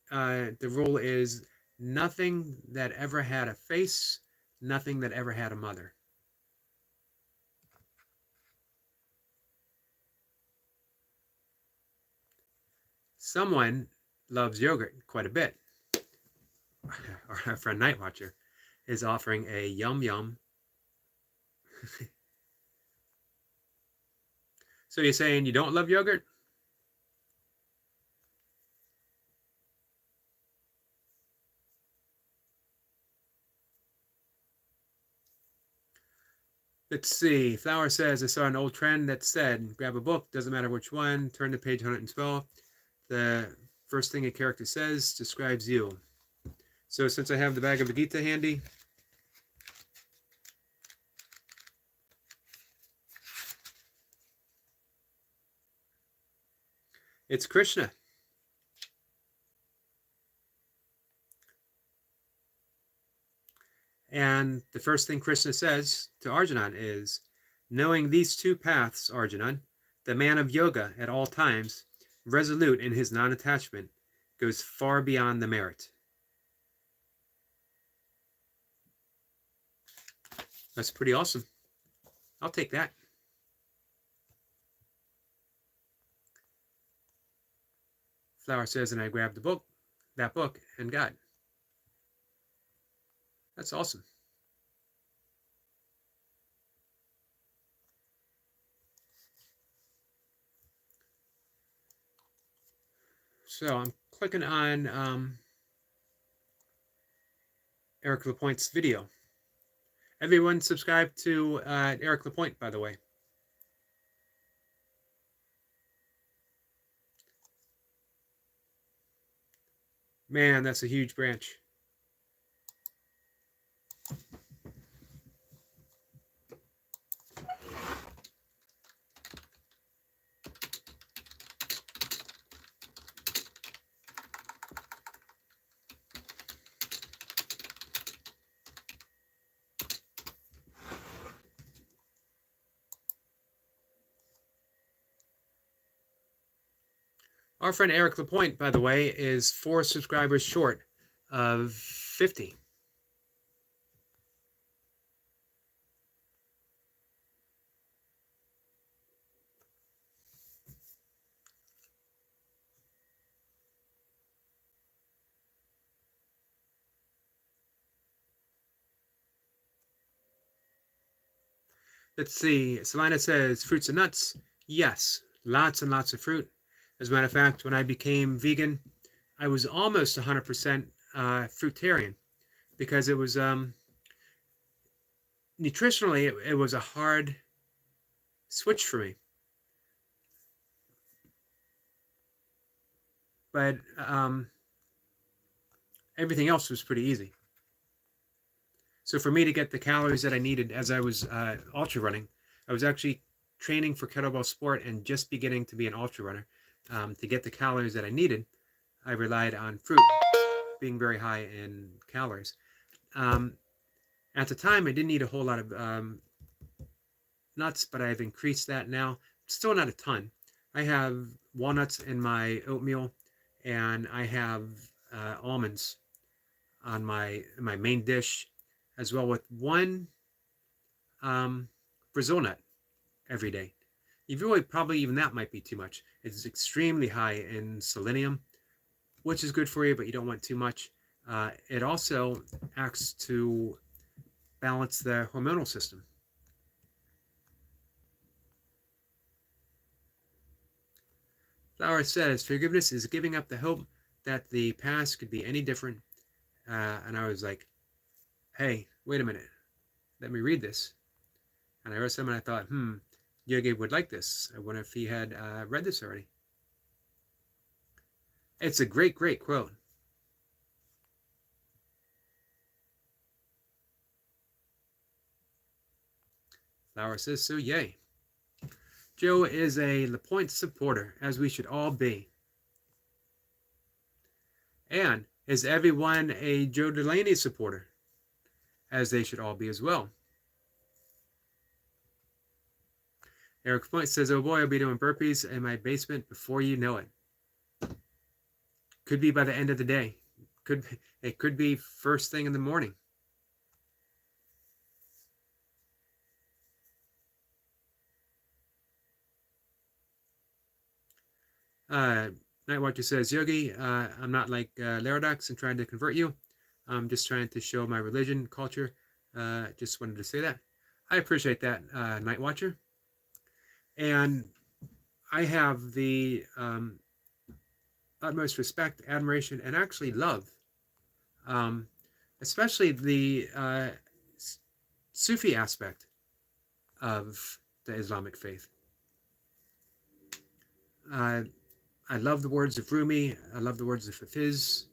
the rule is nothing that ever had a face, nothing that ever had a mother. Someone loves yogurt quite a bit. Our friend Nightwatcher is offering a yum yum. So you're saying you don't love yogurt? Let's see. Flower says, I saw an old trend that said, grab a book, doesn't matter which one, turn to page 112. The first thing a character says describes you. So since I have the Bhagavad Gita handy, it's Krishna. And the first thing Krishna says to Arjuna is, knowing these two paths, Arjuna, the man of yoga at all times, resolute in his non-attachment, goes far beyond the merit. That's pretty awesome. I'll take that. Flower says, and I grabbed that book, and got. That's awesome. So I'm clicking on Eric LaPointe's video. Everyone subscribe to Eric LaPointe, by the way. Man, that's a huge branch. Our friend Eric LaPointe, by the way, is 4 subscribers short of 50. Let's see. Selena says, fruits and nuts. Yes, lots and lots of fruit. As a matter of fact, when I became vegan, I was almost 100% fruitarian because it was nutritionally, it was a hard switch for me. But everything else was pretty easy. So for me to get the calories that I needed as I was ultra running, I was actually training for kettlebell sport and just beginning to be an ultra runner. To get the calories that I needed, I relied on fruit being very high in calories. At the time, I didn't eat a whole lot of nuts, but I've increased that now. Still not a ton. I have walnuts in my oatmeal, and I have almonds on my main dish, as well with one Brazil nut every day. Probably even that might be too much. It's extremely high in selenium, which is good for you, but you don't want too much. It also acts to balance the hormonal system. Flower says, forgiveness is giving up the hope that the past could be any different. And I was like, hey, wait a minute. Let me read this. And I read some and I thought, Yogi would like this. I wonder if he had read this already. It's a great, great quote. Flower says, so yay. Joe is a LaPointe supporter, as we should all be. And is everyone a Joe Delaney supporter, as they should all be as well. Eric Point says, oh boy, I'll be doing burpees in my basement before you know it. Could be by the end of the day. It could be first thing in the morning. Night Watcher says, Yogi, I'm not like Laradox and trying to convert you. I'm just trying to show my religion, culture. Just wanted to say that. I appreciate that, Night Watcher. And I have the utmost respect, admiration, and actually love, especially the Sufi aspect of the Islamic faith. I love the words of Rumi. I love the words of Hafiz.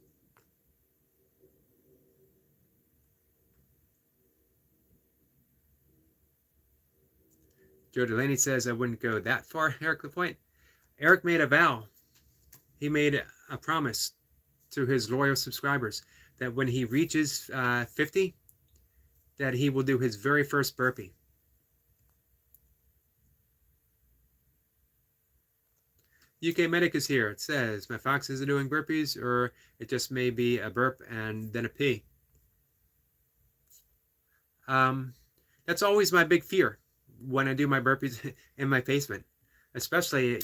Joe Delaney says, I wouldn't go that far, Eric LaPointe. Eric made a vow. He made a promise to his loyal subscribers that when he reaches 50, that he will do his very first burpee. UK Medic is here. It says, my foxes are doing burpees, or it just may be a burp and then a pee. That's always my big fear when I do my burpees in my basement. Especially,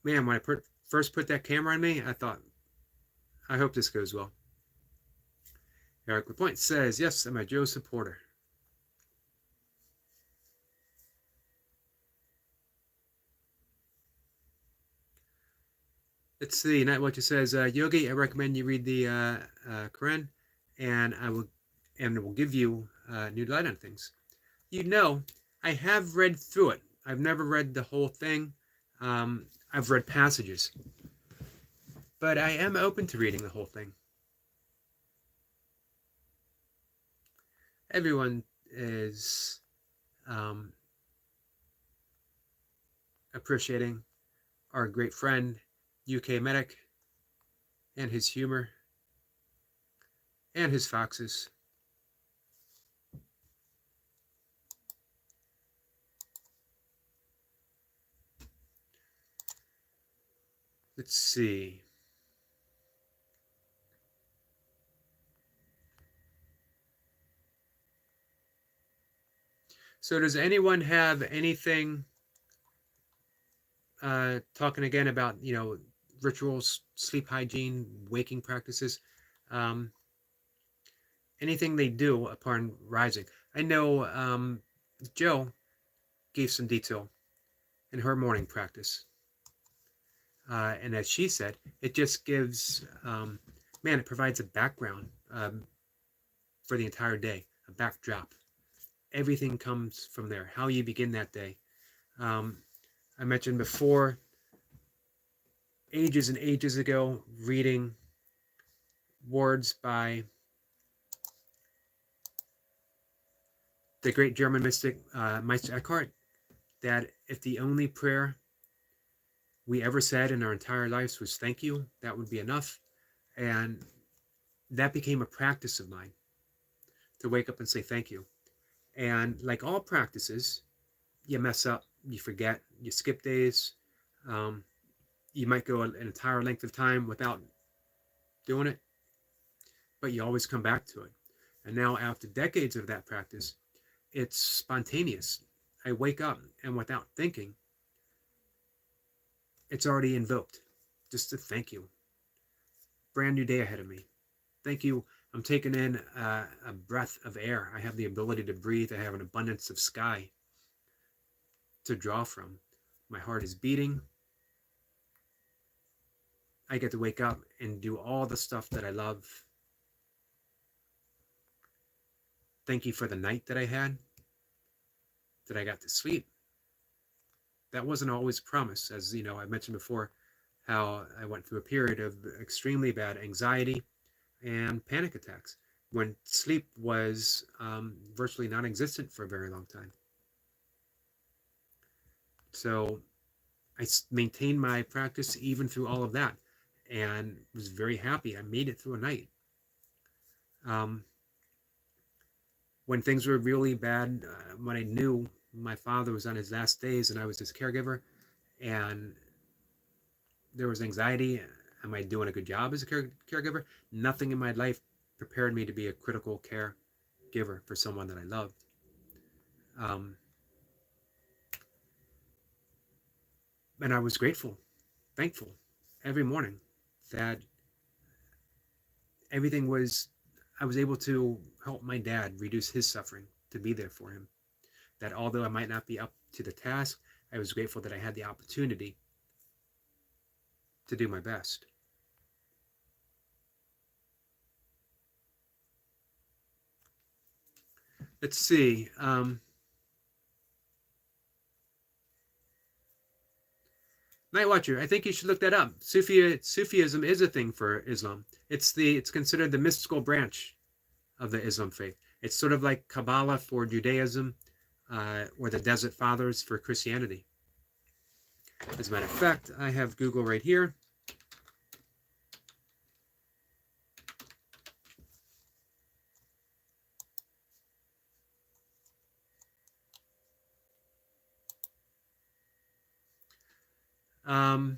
man, when I first put that camera on me, I thought, I hope this goes well. Eric LaPointe says, yes, I'm a Joe supporter. Let's see. Night Watcher says, Yogi, I recommend you read the Quran, and it will give you new light on things. I have read through it. I've never read the whole thing. I've read passages, but I am open to reading the whole thing. Everyone is appreciating our great friend, UK Medic, and his humor, and his foxes. Let's see. So does anyone have anything talking again about, rituals, sleep hygiene, waking practices, anything they do upon rising? I know Joe gave some detail in her morning practice. And as she said, it just gives, it provides a background for the entire day, a backdrop. Everything comes from there, how you begin that day. I mentioned before, ages and ages ago, reading words by the great German mystic Meister Eckhart, that if the only prayer we ever said in our entire lives was thank you, that would be enough. And that became a practice of mine, to wake up and say thank you. And like all practices, you mess up, you forget, you skip days. You might go an entire length of time without doing it, but you always come back to it. And now, after decades of that practice, it's spontaneous. I wake up, and without thinking, it's already invoked. Just to thank you. Brand new day ahead of me. Thank you. I'm taking in a breath of air. I have the ability to breathe. I have an abundance of sky to draw from. My heart is beating. I get to wake up and do all the stuff that I love. Thank you for the night that I had, that I got to sleep. That wasn't always promised. As I mentioned before, how I went through a period of extremely bad anxiety and panic attacks when sleep was virtually non-existent for a very long time. So I maintained my practice even through all of that, and was very happy. I made it through a night. When things were really bad, when I knew my father was on his last days and I was his caregiver, and there was anxiety, am I doing a good job as a caregiver? Nothing in my life prepared me to be a critical caregiver for someone that I loved. And I was grateful, thankful every morning that I was able to help my dad reduce his suffering, to be there for him. That although I might not be up to the task, I was grateful that I had the opportunity to do my best. Let's see. Night Watcher, I think you should look that up. Sufism is a thing for Islam. It's considered the mystical branch of the Islam faith. It's sort of like Kabbalah for Judaism, or the Desert Fathers for Christianity. As a matter of fact, I have Google right here. Um,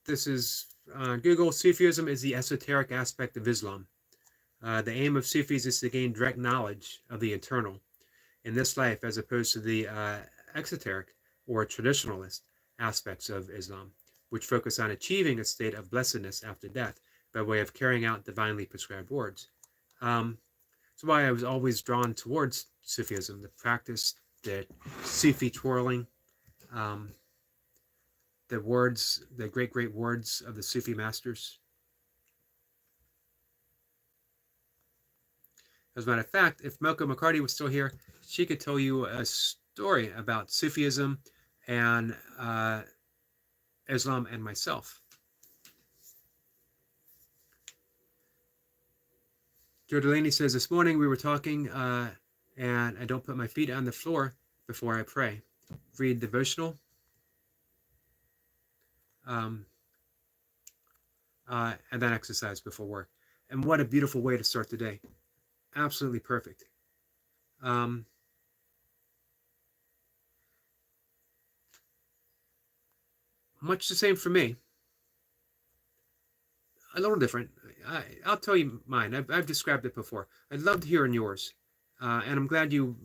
this is Google. Sufism is the esoteric aspect of Islam. The aim of Sufis is to gain direct knowledge of the eternal in this life, as opposed to the exoteric or traditionalist aspects of Islam, which focus on achieving a state of blessedness after death by way of carrying out divinely prescribed words. That's why I was always drawn towards Sufism, the practice, the Sufi twirling, um, the words, the great, great words of the Sufi masters. As a matter of fact, if Moko McCarty was still here, she could tell you a story about Sufism and Islam and myself. Joe Delaney says, this morning we were talking and I don't put my feet on the floor before I pray. Read devotional. And then exercise before work. And what a beautiful way to start the day. Absolutely perfect. Much the same for me. A little different. I'll tell you mine. I've described it before. I'd love to hear in yours. And I'm glad you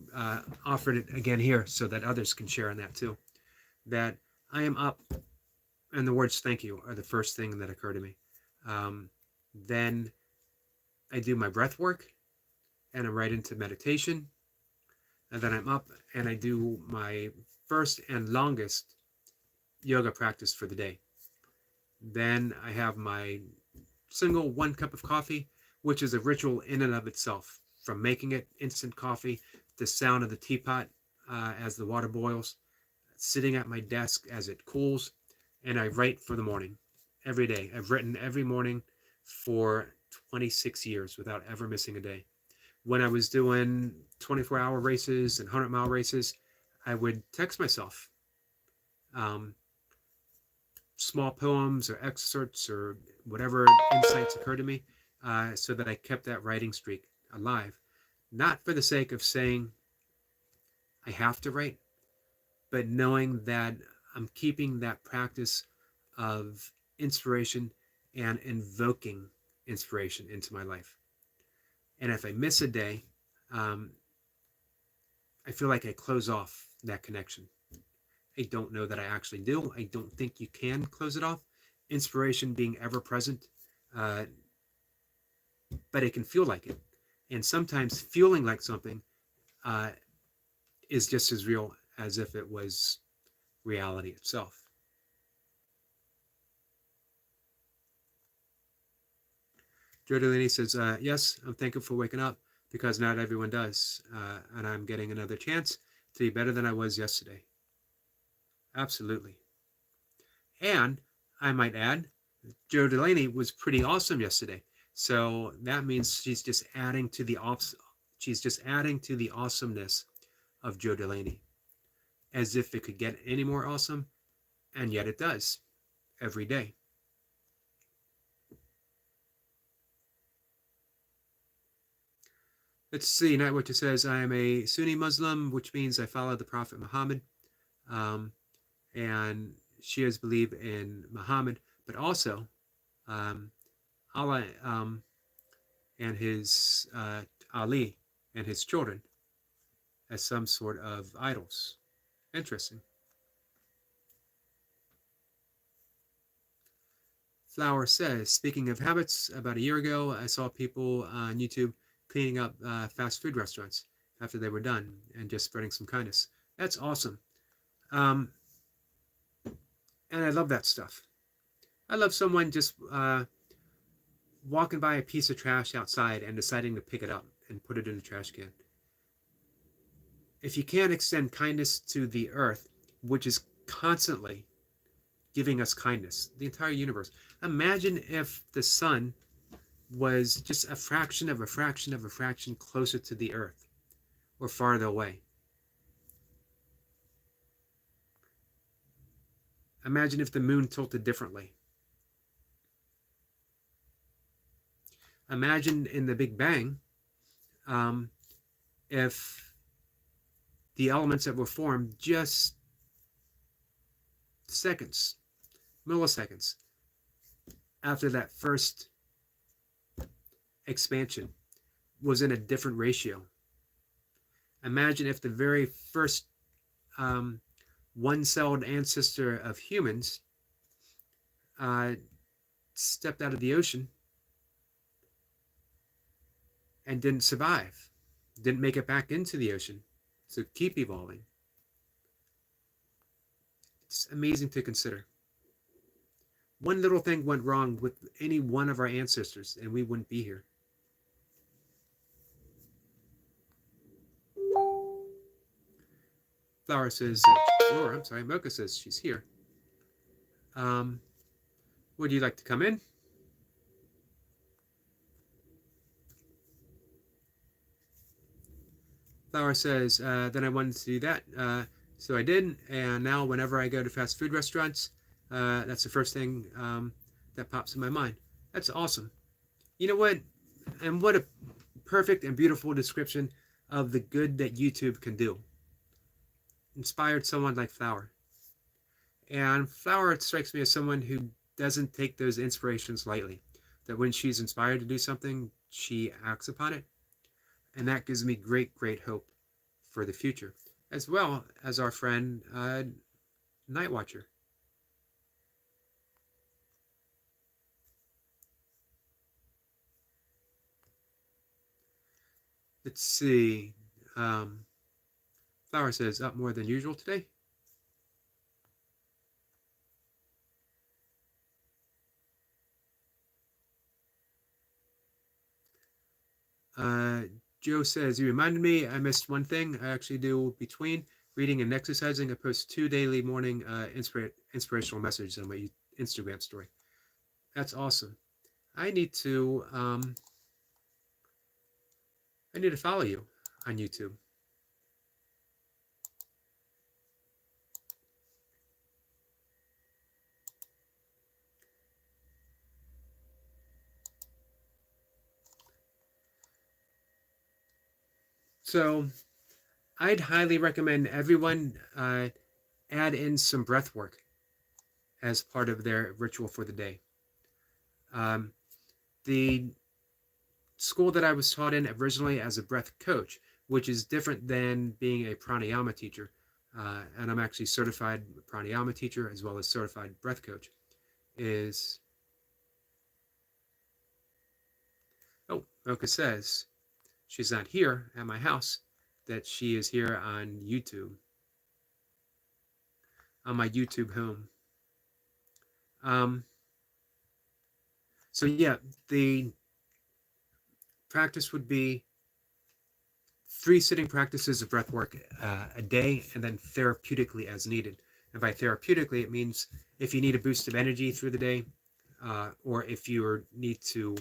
offered it again here so that others can share in that too. That I am up, and the words thank you are the first thing that occur to me. Then I do my breath work, and I'm right into meditation. And then I'm up, and I do my first and longest yoga practice for the day. Then I have my single 1 cup of coffee, which is a ritual in and of itself. From making it, instant coffee, the sound of the teapot as the water boils, sitting at my desk as it cools, and I write for the morning every day. I've written every morning for 26 years without ever missing a day. When I was doing 24-hour races and 100-mile races, I would text myself small poems or excerpts or whatever insights occurred to me so that I kept that writing streak alive. Not for the sake of saying I have to write, but knowing that I'm keeping that practice of inspiration and invoking inspiration into my life. And if I miss a day, I feel like I close off that connection. I don't know that I actually do. I don't think you can close it off. Inspiration being ever present, but it can feel like it. And sometimes feeling like something is just as real as if it was reality itself. Joe Delaney says, yes, I'm thankful for waking up because not everyone does. And I'm getting another chance to be better than I was yesterday. Absolutely. And I might add, Joe Delaney was pretty awesome yesterday. So that means she's just adding to the awesomeness of Joe Delaney. As if it could get any more awesome, and yet it does every day. Let's see, Nightwatcher says, I am a Sunni Muslim, which means I follow the Prophet Muhammad. And Shias believe in Muhammad, but also Allah and his Ali and his children as some sort of idols. Interesting. Flower says, speaking of habits, about a year ago, I saw people on YouTube cleaning up fast food restaurants after they were done and just spreading some kindness. That's awesome. And I love that stuff. I love someone just walking by a piece of trash outside and deciding to pick it up and put it in the trash can. If you can't extend kindness to the earth, which is constantly giving us kindness, the entire universe. Imagine if the sun was just a fraction of a fraction of a fraction closer to the earth or farther away. Imagine if the moon tilted differently. Imagine in the Big Bang, um, if the elements that were formed just seconds, milliseconds after that first expansion was in a different ratio. Imagine if the very first um, one-celled ancestor of humans uh, stepped out of the ocean and didn't survive, didn't make it back into the ocean. So keep evolving. It's amazing to consider. One little thing went wrong with any one of our ancestors, and we wouldn't be here. Flower says, or I'm sorry, Mocha says she's here. Would you like to come in? Flower says, then I wanted to do that. So I did, and now whenever I go to fast food restaurants, that's the first thing that pops in my mind. That's awesome. You know what? And what a perfect and beautiful description of the good that YouTube can do. Inspired someone like Flower. And Flower strikes me as someone who doesn't take those inspirations lightly. That when she's inspired to do something, she acts upon it. And that gives me great, great hope for the future, as well as our friend Night Watcher. Let's see. Flower says, up more than usual today. Joe says, you reminded me I missed one thing. I actually do between reading and exercising. I post 2 daily morning inspirational messages on my Instagram story. That's awesome. I need to follow you on YouTube. So I'd highly recommend everyone add in some breath work as part of their ritual for the day. The school that I was taught in originally as a breath coach, which is different than being a pranayama teacher, and I'm actually certified pranayama teacher as well as certified breath coach, is... Oh, Mocha says she's not here at my house, that she is here on YouTube, on my YouTube home. So yeah, the practice would be 3 sitting practices of breath work a day, and then therapeutically as needed. And by therapeutically, it means if you need a boost of energy through the day, or if you need to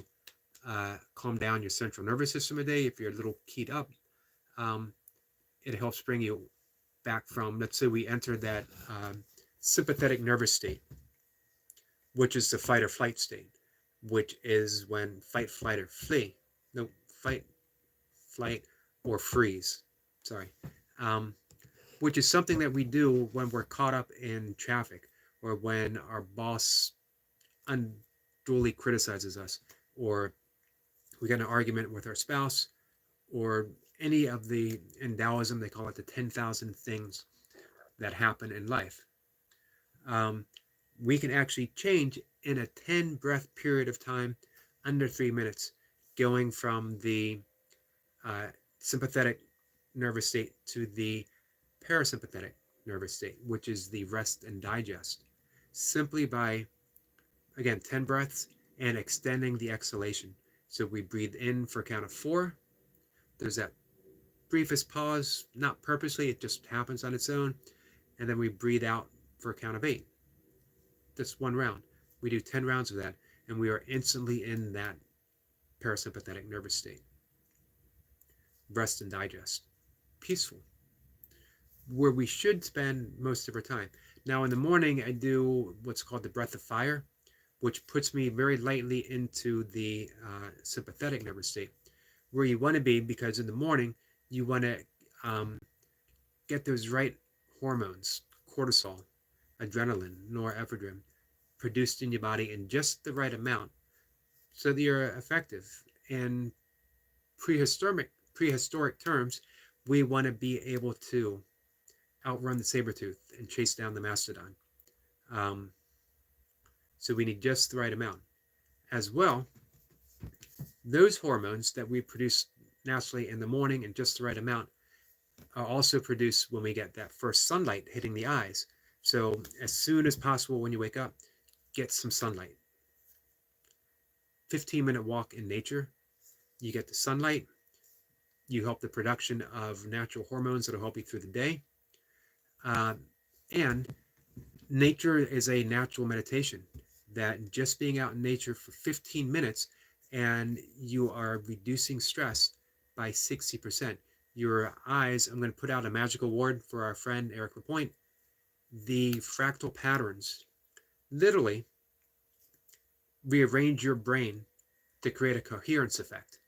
calm down your central nervous system a day, if you're a little keyed up, it helps bring you back from, let's say we entered that sympathetic nervous state, which is the fight or flight state, which is when fight, flight, or flee. No, fight, flight, or freeze. Sorry. Which is something that we do when we're caught up in traffic, or when our boss unduly criticizes us, or we get in an argument with our spouse, or any of the, in Taoism, they call it the 10,000 things that happen in life. We can actually change in a 10 breath period of time, under 3 minutes, going from the sympathetic nervous state to the parasympathetic nervous state, which is the rest and digest, simply by, again, 10 breaths and extending the exhalation. So we breathe in for a count of 4. There's that briefest pause, not purposely, it just happens on its own. And then we breathe out for a count of 8. That's 1 round. We do 10 rounds of that, and we are instantly in that parasympathetic nervous state. Rest and digest. Peaceful. Where we should spend most of our time. Now in the morning, I do what's called the breath of fire, which puts me very lightly into the sympathetic nervous state, where you want to be, because in the morning you want to um, get those right hormones, cortisol, adrenaline, norepinephrine, produced in your body in just the right amount so that you're effective. In prehistoric terms, we want to be able to outrun the saber tooth and chase down the mastodon. Um, so we need just the right amount. As well, those hormones that we produce naturally in the morning in just the right amount are also produced when we get that first sunlight hitting the eyes. So as soon as possible when you wake up, get some sunlight. 15-minute walk in nature, you get the sunlight, you help the production of natural hormones that will help you through the day. And nature is a natural meditation, that just being out in nature for 15 minutes and you are reducing stress by 60%. Your eyes, I'm going to put out a magical word for our friend Eric Lapointe, the fractal patterns literally rearrange your brain to create a coherence effect,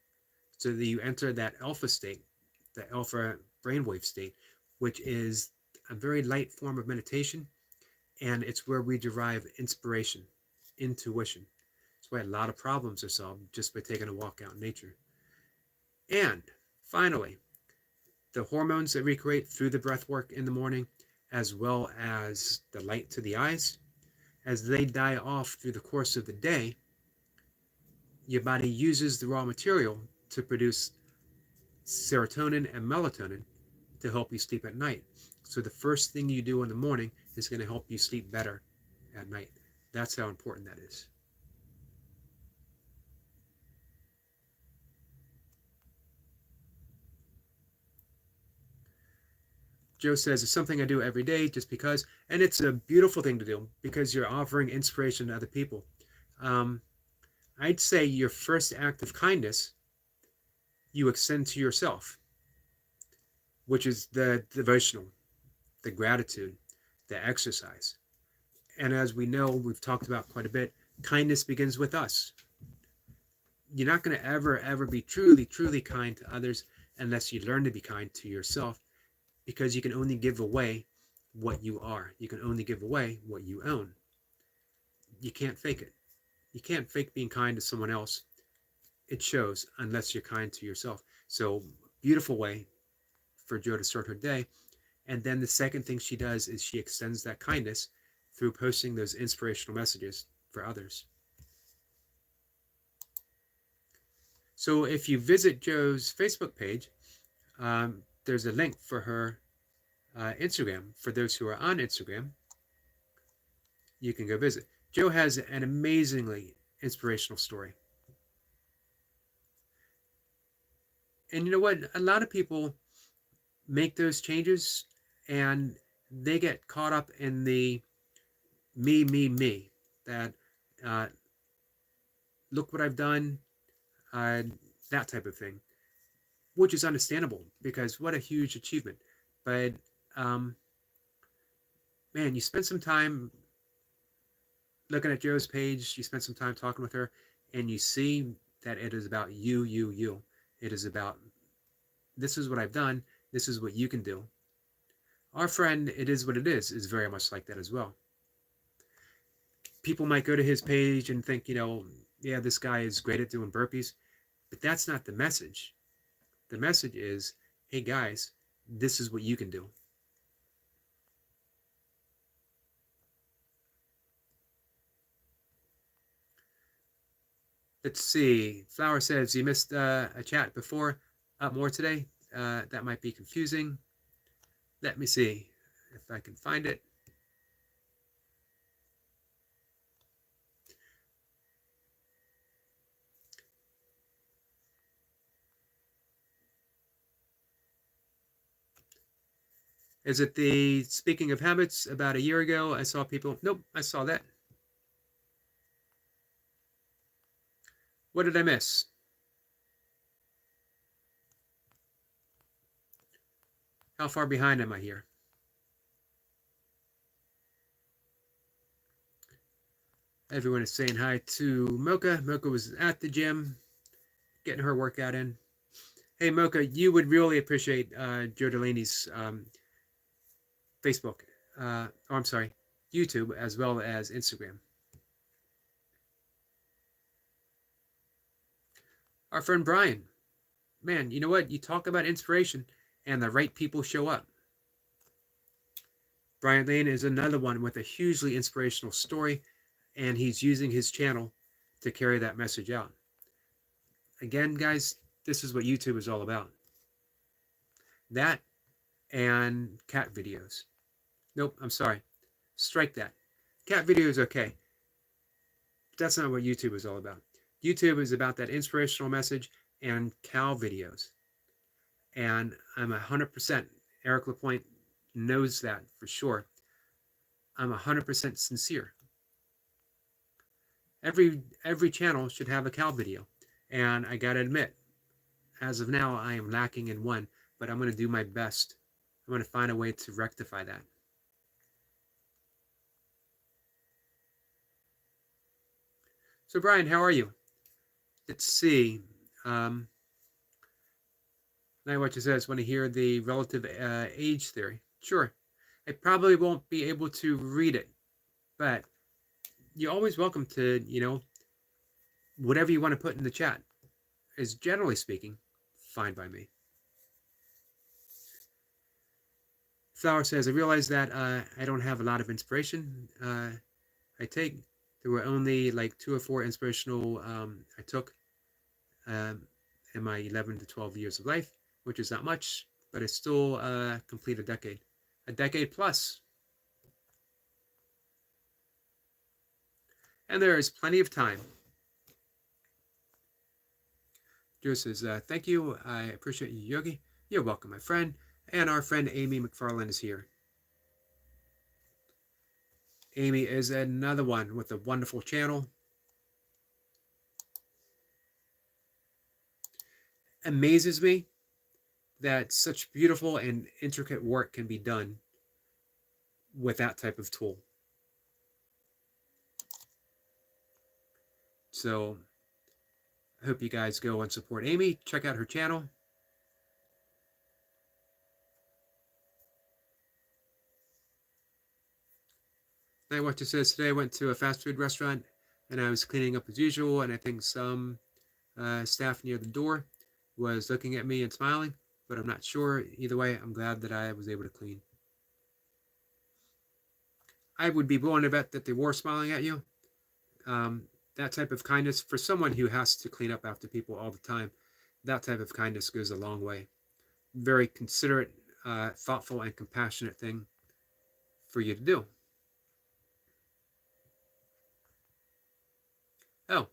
so that you enter that alpha state, the alpha brainwave state, which is a very light form of meditation, and it's where we derive inspiration, intuition. That's why a lot of problems are solved just by taking a walk out in nature. And finally, the hormones that we create through the breath work in the morning, as well as the light to the eyes, as they die off through the course of the day, your body uses the raw material to produce serotonin and melatonin to help you sleep at night. So the first thing you do in the morning is going to help you sleep better at night. That's how important that is. Joe says it's something I do every day just because, and it's a beautiful thing to do because you're offering inspiration to other people. I'd say your first act of kindness you extend to yourself, which is the devotional, the gratitude, the exercise. And as we know, we've talked about quite a bit, kindness begins with us. You're not going to ever be truly kind to others unless you learn to be kind to yourself, because you can only give away what you are. You can only give away what you own. You can't fake it. You can't fake being kind to someone else. It shows unless you're kind to yourself. So, beautiful way for Jo to start her day. And then the second thing she does is she extends that kindness through posting those inspirational messages for others. So if you visit Jo's Facebook page, there's a link for her Instagram. For those who are on Instagram, you can go visit. Jo has an amazingly inspirational story. And you know what? A lot of people make those changes and they get caught up in the me, that look what I've done, that type of thing, which is understandable because what a huge achievement. But man, you spend some time looking at Jo's page, you spend some time talking with her, and you see that it is about you. It is about, this is what I've done, this is what you can do. Our friend, It Is What It is very much like that as well. People might go to his page and think, yeah, this guy is great at doing burpees, but that's not the message. The message is, hey guys, this is what you can do. Let's see. Flower says, you missed a chat before. Up more today. That might be confusing. Let me see if I can find it. Is it the Speaking of Habits about a year ago? I saw people. Nope, I saw that. What did I miss? How far behind am I here? Everyone is saying hi to Mocha. Mocha was at the gym, getting her workout in. Hey, Mocha, you would really appreciate Joe Delaney's Facebook. I'm sorry, YouTube as well as Instagram. Our friend Brian. Man, you know what? You talk about inspiration and the right people show up. Brian Lane is another one with a hugely inspirational story, and he's using his channel to carry that message out. Again, guys, this is what YouTube is all about. That and cat videos. Nope, I'm sorry. Strike that. Cat videos, okay. But that's not what YouTube is all about. YouTube is about that inspirational message and cow videos. And I'm 100%, Eric LaPointe knows that for sure. I'm 100% sincere. Every channel should have a cow video. And I gotta admit, as of now, I am lacking in one, but I'm gonna do my best. I'm gonna find a way to rectify that. So Brian, how are you? Let's see. Now what you says, want to hear the relative age theory? Sure. I probably won't be able to read it, but you're always welcome to, whatever you want to put in the chat is, generally speaking, fine by me. Flower says, I realize that I don't have a lot of inspiration. I take, there were only like 2 or 4 inspirational I took in my 11 to 12 years of life, which is not much, but I still complete a decade plus. And there is plenty of time. Joe says, thank you. I appreciate you, Yogi. You're welcome, my friend. And our friend Amy McFarland is here. Amy is another one with a wonderful channel. Amazes me that such beautiful and intricate work can be done with that type of tool. So I hope you guys go and support Amy. Check out her channel. Night Watcher says, today I went to a fast food restaurant and I was cleaning up as usual, and I think some staff near the door was looking at me and smiling, but I'm not sure. Either way, I'm glad that I was able to clean. I would be willing to bet that they were smiling at you. That type of kindness, for someone who has to clean up after people all the time, that type of kindness goes a long way. Very considerate, thoughtful, and compassionate thing for you to do. Oh,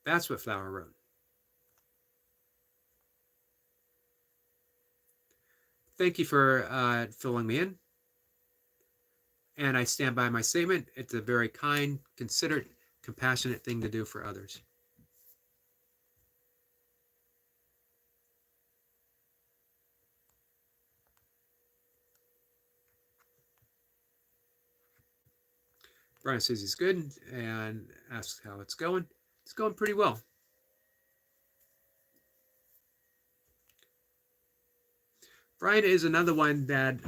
that's what Flower wrote. Thank you for filling me in. And I stand by my statement. It's a very kind, considerate, compassionate thing to do for others. Brian says he's good and asks how it's going. It's going pretty well. Brian is another one that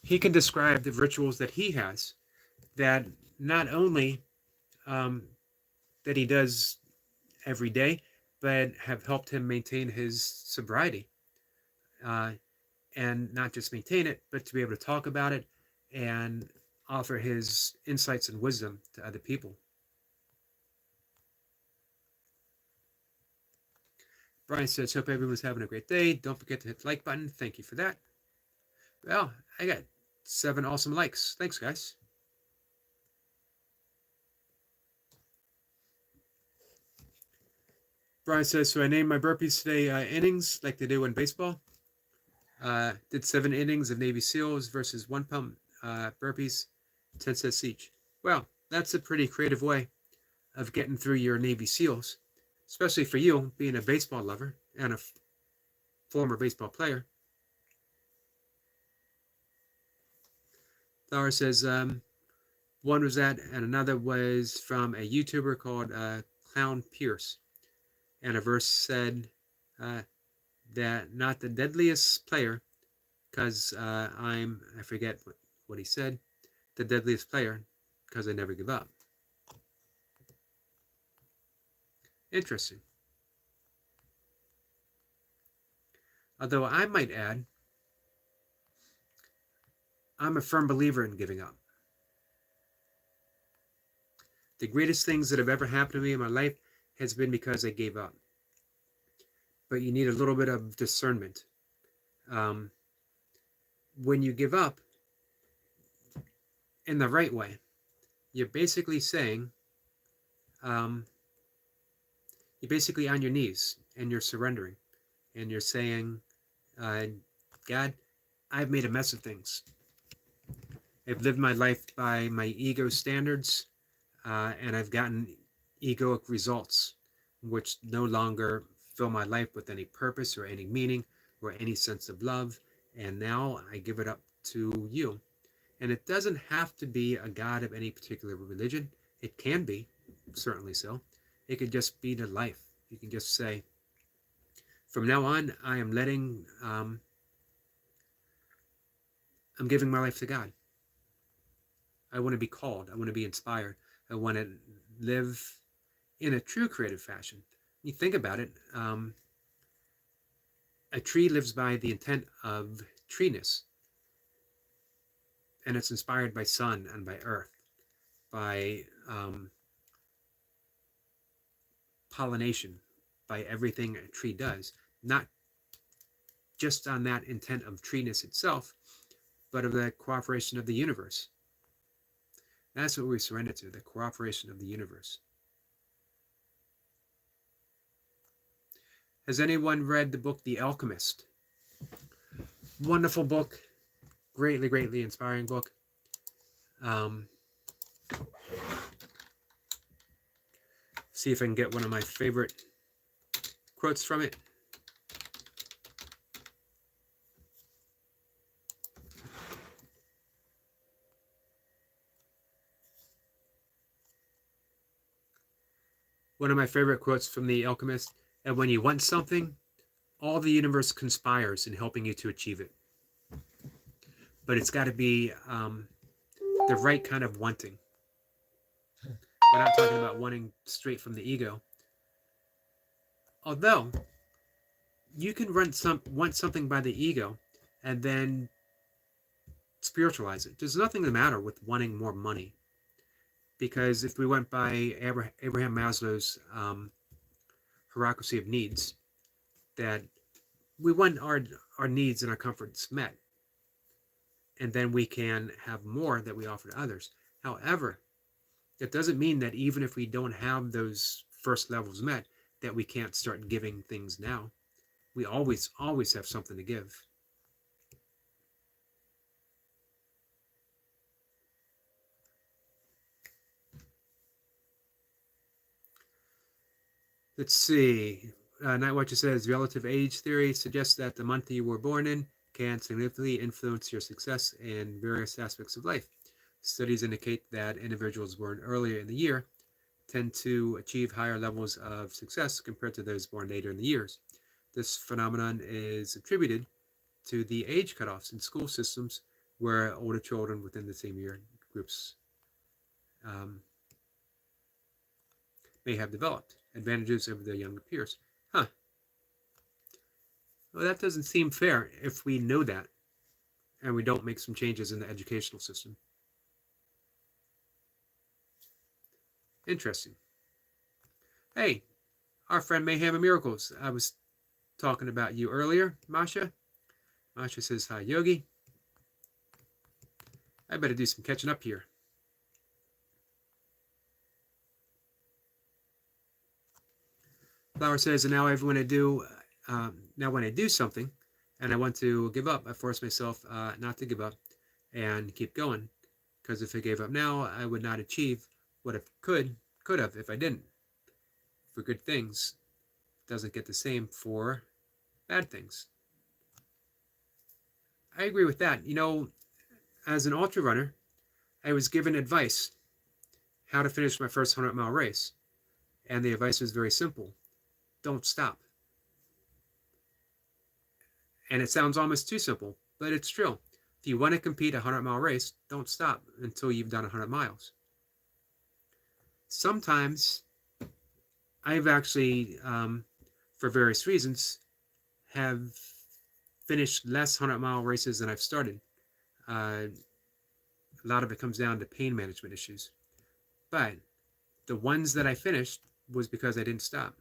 he can describe the rituals that he has, that not only that he does every day, but have helped him maintain his sobriety. And not just maintain it, but to be able to talk about it and offer his insights and wisdom to other people. Brian says, hope everyone's having a great day. Don't forget to hit the like button. Thank you for that. Well, I got 7 awesome likes. Thanks, guys. Brian says, so I named my burpees today innings, like they do in baseball. Did 7 innings of Navy SEALs versus 1 pump burpees, 10 sets each. Well, that's a pretty creative way of getting through your Navy SEALs, especially for you, being a baseball lover and a former baseball player. Laura says, One was that, and another was from a YouTuber called Clown Pierce. And a verse said uh, that not the deadliest player, because I forget what he said, the deadliest player, because I never give up. Interesting. Although I might add, I'm a firm believer in giving up. The greatest things that have ever happened to me in my life has been because I gave up. But you need a little bit of discernment. Um, when you give up in the right way, you're basically saying, um, you're basically on your knees and you're surrendering. And you're saying, God, I've made a mess of things. I've lived my life by my ego standards, and I've gotten egoic results, which no longer fill my life with any purpose or any meaning or any sense of love. And now I give it up to you. And it doesn't have to be a God of any particular religion. It can be, certainly so. It could just be the life. You can just say, from now on, I am I'm giving my life to God. I want to be called. I want to be inspired. I want to live in a true creative fashion. You think about it, a tree lives by the intent of treeness, and it's inspired by sun and by earth, by pollination, by everything a tree does, not just on that intent of treeness itself, but of the cooperation of the universe. That's what we surrender to, the cooperation of the universe. Has anyone read the book The Alchemist? Wonderful book, greatly, greatly inspiring book. See if I can get one of my favorite quotes from it. One of my favorite quotes from The Alchemist, and when you want something, all the universe conspires in helping you to achieve it. But it's got to be the right kind of wanting. We're not talking about wanting straight from the ego. Although, you can want something by the ego and then spiritualize it. There's nothing the matter with wanting more money. Because if we went by Abraham Maslow's hierarchy of needs, that we want our needs and our comforts met. And then we can have more that we offer to others. However, it doesn't mean that even if we don't have those first levels met, that we can't start giving things now. We always have something to give. Let's see. Night Watcher says relative age theory suggests that the month you were born in can significantly influence your success in various aspects of life. Studies indicate that individuals born earlier in the year tend to achieve higher levels of success compared to those born later in the years. This phenomenon is attributed to the age cutoffs in school systems where older children within the same year groups may have developed advantages over their younger peers. Huh. Well, that doesn't seem fair if we know that and we don't make some changes in the educational system. Interesting. Hey, our friend Mayhem and Miracles. I was talking about you earlier, Masha. Masha says, hi, Yogi. I better do some catching up here. Flower says, and now when I do something and I want to give up, I force myself not to give up and keep going. Because if I gave up now, I would not achieve what I could have if I didn't. For good things, it doesn't get the same for bad things. I agree with that. You know, as an ultra runner, I was given advice how to finish my first 100-mile race. And the advice was very simple. Don't stop. And it sounds almost too simple, but it's true. If you want to compete a 100-mile race, don't stop until you've done 100 miles. Sometimes I've actually, for various reasons, have finished less 100-mile races than I've started. A lot of it comes down to pain management issues. But the ones that I finished was because I didn't stop.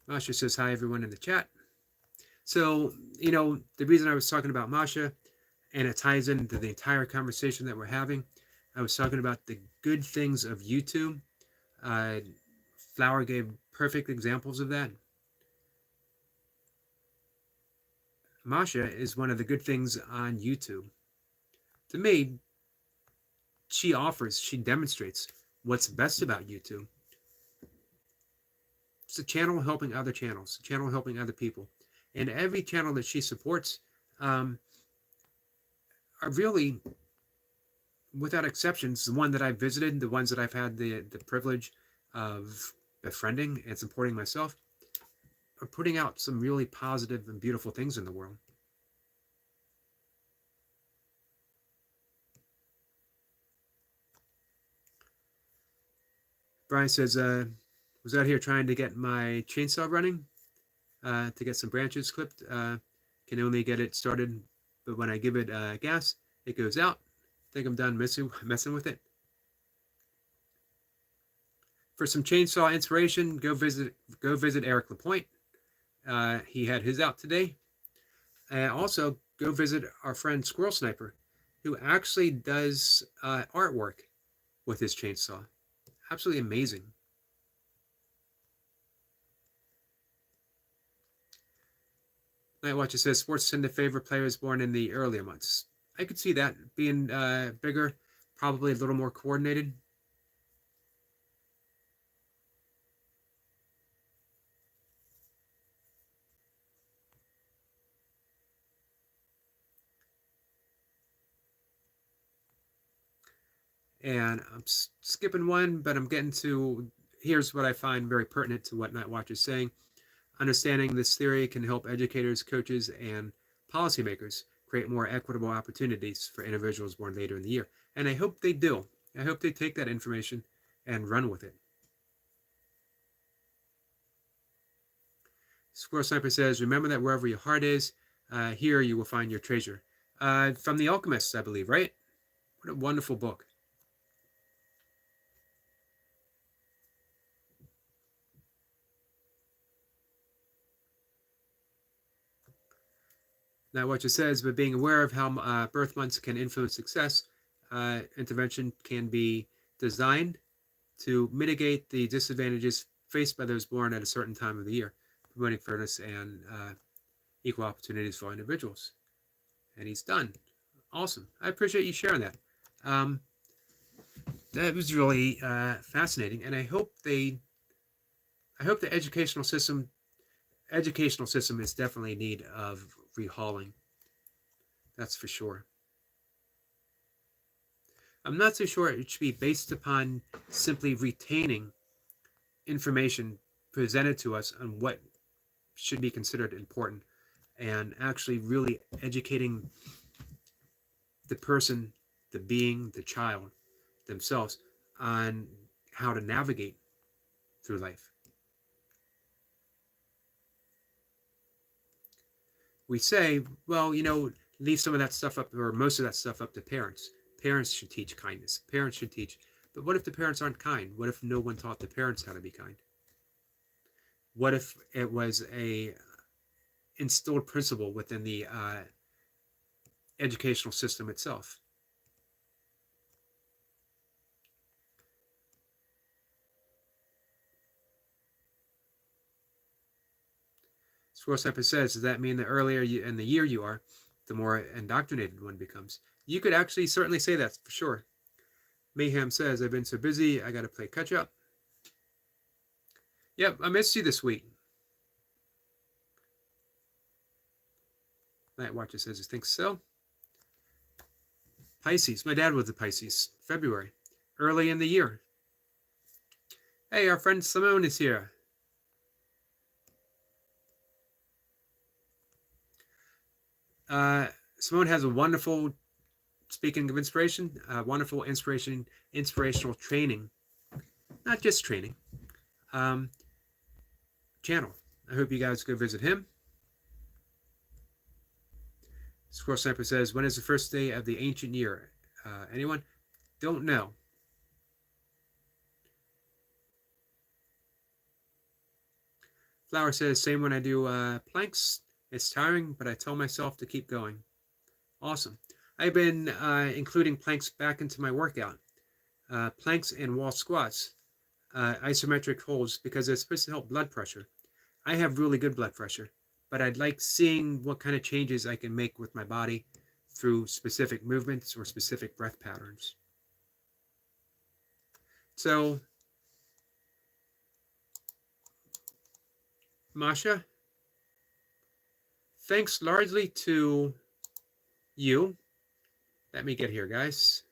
Masha says hi, everyone in the chat. So, the reason I was talking about Masha, and it ties into the entire conversation that we're having, I was talking about the good things of YouTube. Flower gave perfect examples of that. Masha is one of the good things on YouTube. To me, she demonstrates what's best about YouTube. It's a channel helping other channels, a channel helping other people. And every channel that she supports are really, without exceptions, the one that I've visited, the ones that I've had the privilege of befriending and supporting myself, are putting out some really positive and beautiful things in the world. Brian says, was out here trying to get my chainsaw running to get some branches clipped. Can only get it started, but when I give it gas, it goes out. Think I'm done messing with it. For some chainsaw inspiration, go visit Eric LaPointe. He had his out today. And also go visit our friend Squirrel Sniper, who actually does artwork with his chainsaw. Absolutely amazing. Night Watcher says sports tend to favor players born in the earlier months. I could see that being bigger, probably a little more coordinated. And I'm skipping one, but I'm getting to, here's what I find very pertinent to what Night Watch is saying. Understanding this theory can help educators, coaches, and policymakers create more equitable opportunities for individuals born later in the year. And I hope they do. I hope they take that information and run with it. Squirrel Sniper says, remember that wherever your heart is, here you will find your treasure. From The Alchemist, I believe, right? What a wonderful book. Now, what it says, but being aware of how birth months can influence success, intervention can be designed to mitigate the disadvantages faced by those born at a certain time of the year, promoting fairness and equal opportunities for all individuals. And he's done. Awesome. I appreciate you sharing that. That was really fascinating, and I hope the educational system is definitely in need of rehauling. That's for sure. I'm not so sure it should be based upon simply retaining information presented to us on what should be considered important, and actually really educating the person, the being, the child themselves on how to navigate through life. We say, well, leave some of that stuff up, or most of that stuff up to parents. Parents should teach kindness. Parents should teach. But what if the parents aren't kind? What if no one taught the parents how to be kind? What if it was a instilled principle within the educational system itself? Squirrel Sniper says, does that mean the earlier in the year you are, the more indoctrinated one becomes? You could actually certainly say that for sure. Mayhem says, I've been so busy, I got to play catch up. Yep, I missed you this week. Night Watcher says he thinks so. Pisces. My dad was a Pisces. February. Early in the year. Hey, our friend Simone is here. Simone has a wonderful, speaking of inspiration, wonderful inspirational training. Not just training. Channel. I hope you guys go visit him. Squirrel Sniper says, when is the first day of the ancient year? Anyone? Don't know. Flower says, same when I do planks. It's tiring, but I tell myself to keep going. Awesome. I've been including planks back into my workout. Planks and wall squats. Isometric holds, because it's supposed to help blood pressure. I have really good blood pressure, but I'd like seeing what kind of changes I can make with my body through specific movements or specific breath patterns. So, Masha, thanks largely to you. Let me get here, guys.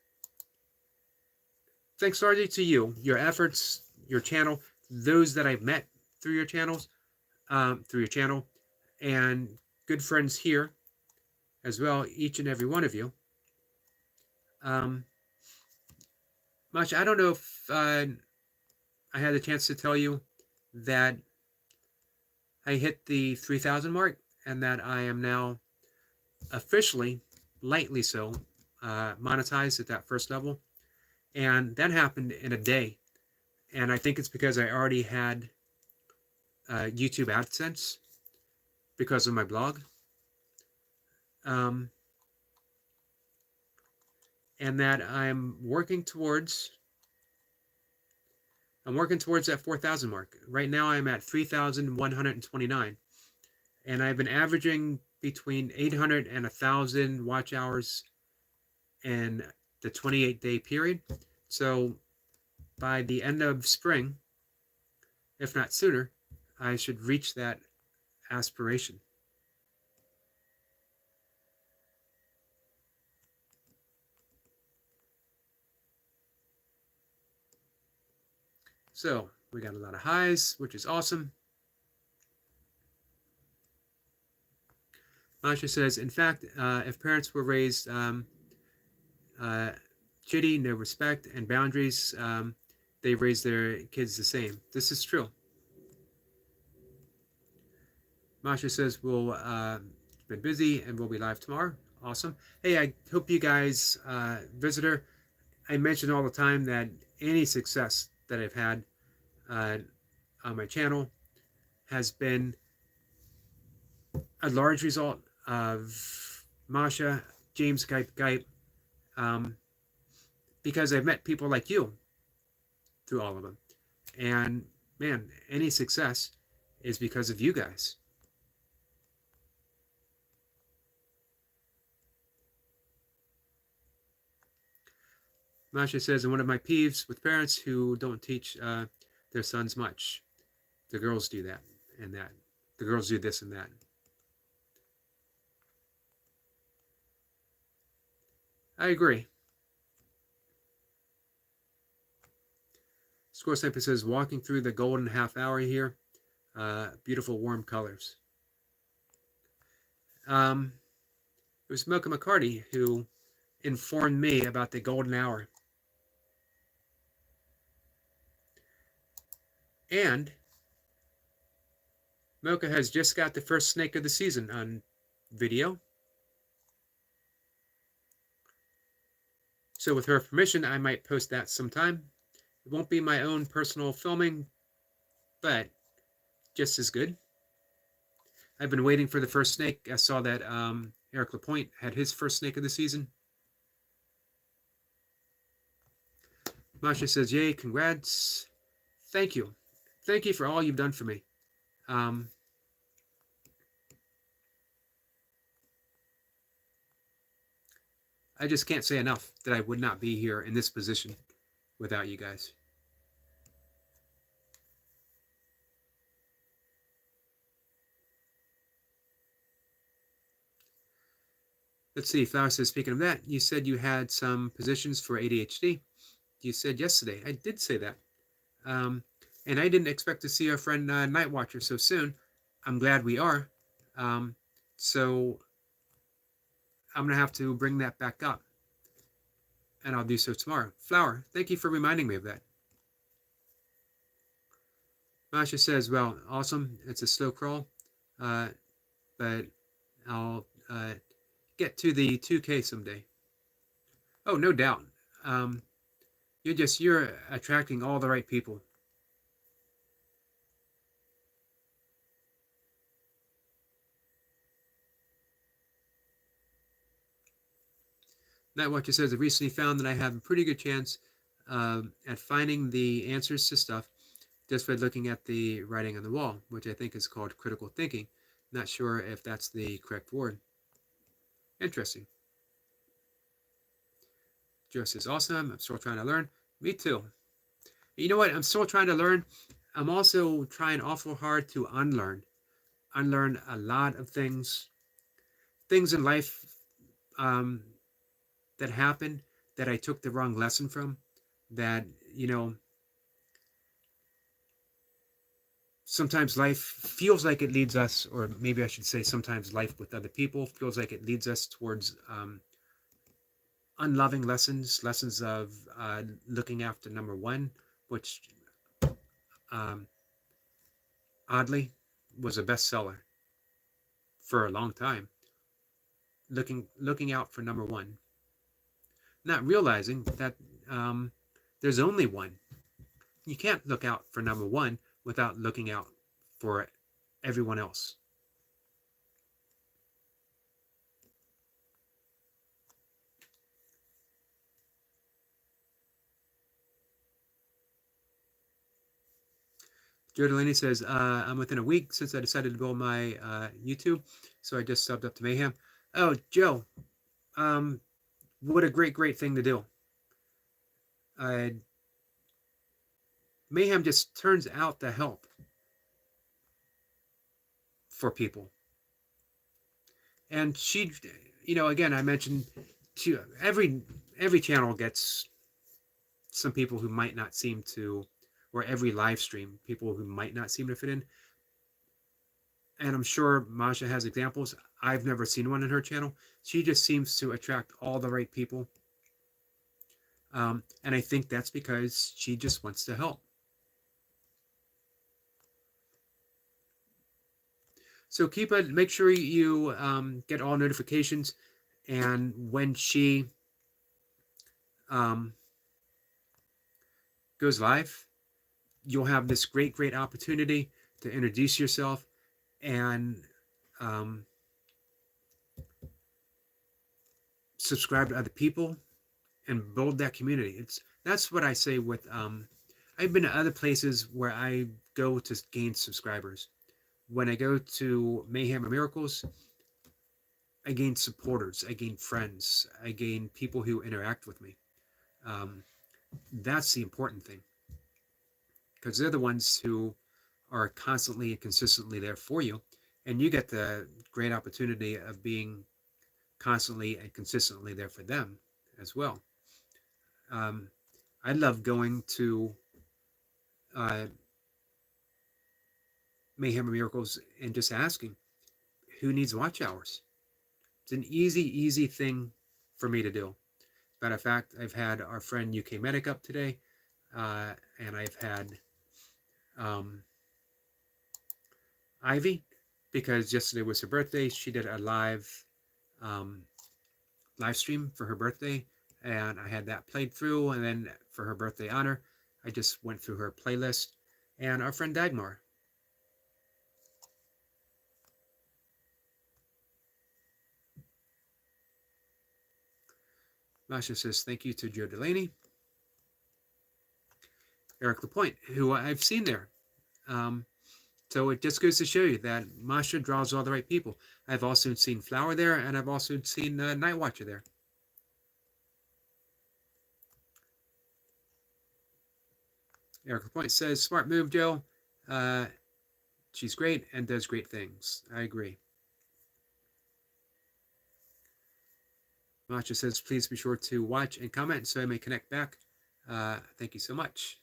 Thanks largely to you, your efforts, your channel, those that I've met through your channels, through your channel, and good friends here as well, each and every one of you. Masha, I don't know if I had a chance to tell you that I hit the 3,000 mark and that I am now officially, lightly so, monetized at that first level. And that happened in a day. And I think it's because I already had YouTube AdSense because of my blog. And that I'm working towards that 4,000 mark. Right now I'm at 3,129. And I've been averaging between 800 and 1,000 watch hours in the 28-day period. So by the end of spring, if not sooner, I should reach that aspiration. So we got a lot of highs, which is awesome. Masha says, in fact, if parents were raised chitty, no respect, and boundaries, they raise their kids the same. This is true. Masha says, we'll been busy and we'll be live tomorrow. Awesome. Hey, I hope you guys, visitor, I mention all the time that any success that I've had on my channel has been a large result of Masha, James Gype, because I've met people like you through all of them. And man, any success is because of you guys. Masha says, and one of my peeves with parents who don't teach their sons much. The girls do that and that. The girls do this and that. I agree. Score Sniper says, walking through the golden half hour here. Beautiful warm colors. It was Mocha McCarty who informed me about the golden hour. And Mocha has just got the first snake of the season on video. So with her permission, I might post that sometime. It won't be my own personal filming, but just as good. I've been waiting for the first snake. I saw that Eric LaPointe had his first snake of the season. Masha says, yay, congrats. Thank you. Thank you for all you've done for me. I just can't say enough that I would not be here in this position without you guys. Let's see. Flower says, speaking of that, you said you had some positions for ADHD. You said yesterday. I did say that. Um, and I didn't expect to see our friend Night Watcher so soon. I'm glad we are. Um, so I'm going to have to bring that back up. And I'll do so tomorrow. Flower, thank you for reminding me of that. Masha says, well, awesome. It's a slow crawl. But I'll get to the 2K someday. Oh, no doubt. Um, you're attracting all the right people. Night Watcher says, I recently found that I have a pretty good chance at finding the answers to stuff just by looking at the writing on the wall, which I think is called critical thinking. Not sure if that's the correct word. Interesting. Joe says, awesome. I'm still trying to learn. Me too. You know what? I'm still trying to learn. I'm also trying awful hard to unlearn. Unlearn a lot of things in life um, that happened that I took the wrong lesson from. That, sometimes life feels like it leads us, or maybe I should say sometimes life with other people feels like it leads us towards unloving lessons of looking after number one, which um, oddly was a bestseller for a long time. Looking out for number one, not realizing that there's only one. You can't look out for number one without looking out for everyone else. Joe Delaney says, I'm within a week since I decided to build my YouTube, so I just subbed up to Mayhem. Oh, Joe, what a great thing to do. Mayhem just turns out to help for people. And she, again, I mentioned every channel gets some people who might not seem to, or every live stream, people who might not seem to fit in. And I'm sure Masha has examples. I've never seen one in her channel. She just seems to attract all the right people. And I think that's because she just wants to help. So make sure you get all notifications, and when she goes live, you'll have this great opportunity to introduce yourself and subscribe to other people and build that community. That's what I say with I've been to other places where I go to gain subscribers. When I go to Mayhem and Miracles, I gain supporters, I gain friends, I gain people who interact with me. That's the important thing, because they're the ones who are constantly and consistently there for you, and you get the great opportunity of being constantly and consistently there for them as well. I love going to Mayhem and Miracles and just asking, who needs watch hours? It's an easy thing for me to do. Matter of fact, I've had our friend UK Medic up today, and I've had Ivy, because yesterday was her birthday. She did a live stream for her birthday, and I had that played through. And then for her birthday honor, I just went through her playlist. And our friend Dagmar. Masha says, thank you to Joe Delaney. Eric Lapointe, who I've seen there. So it just goes to show you that Masha draws all the right people. I've also seen Flower there, and I've also seen Night Watcher there. Eric Lapointe says, smart move, Joe. She's great and does great things. I agree. Masha says, please be sure to watch and comment so I may connect back. Thank you so much.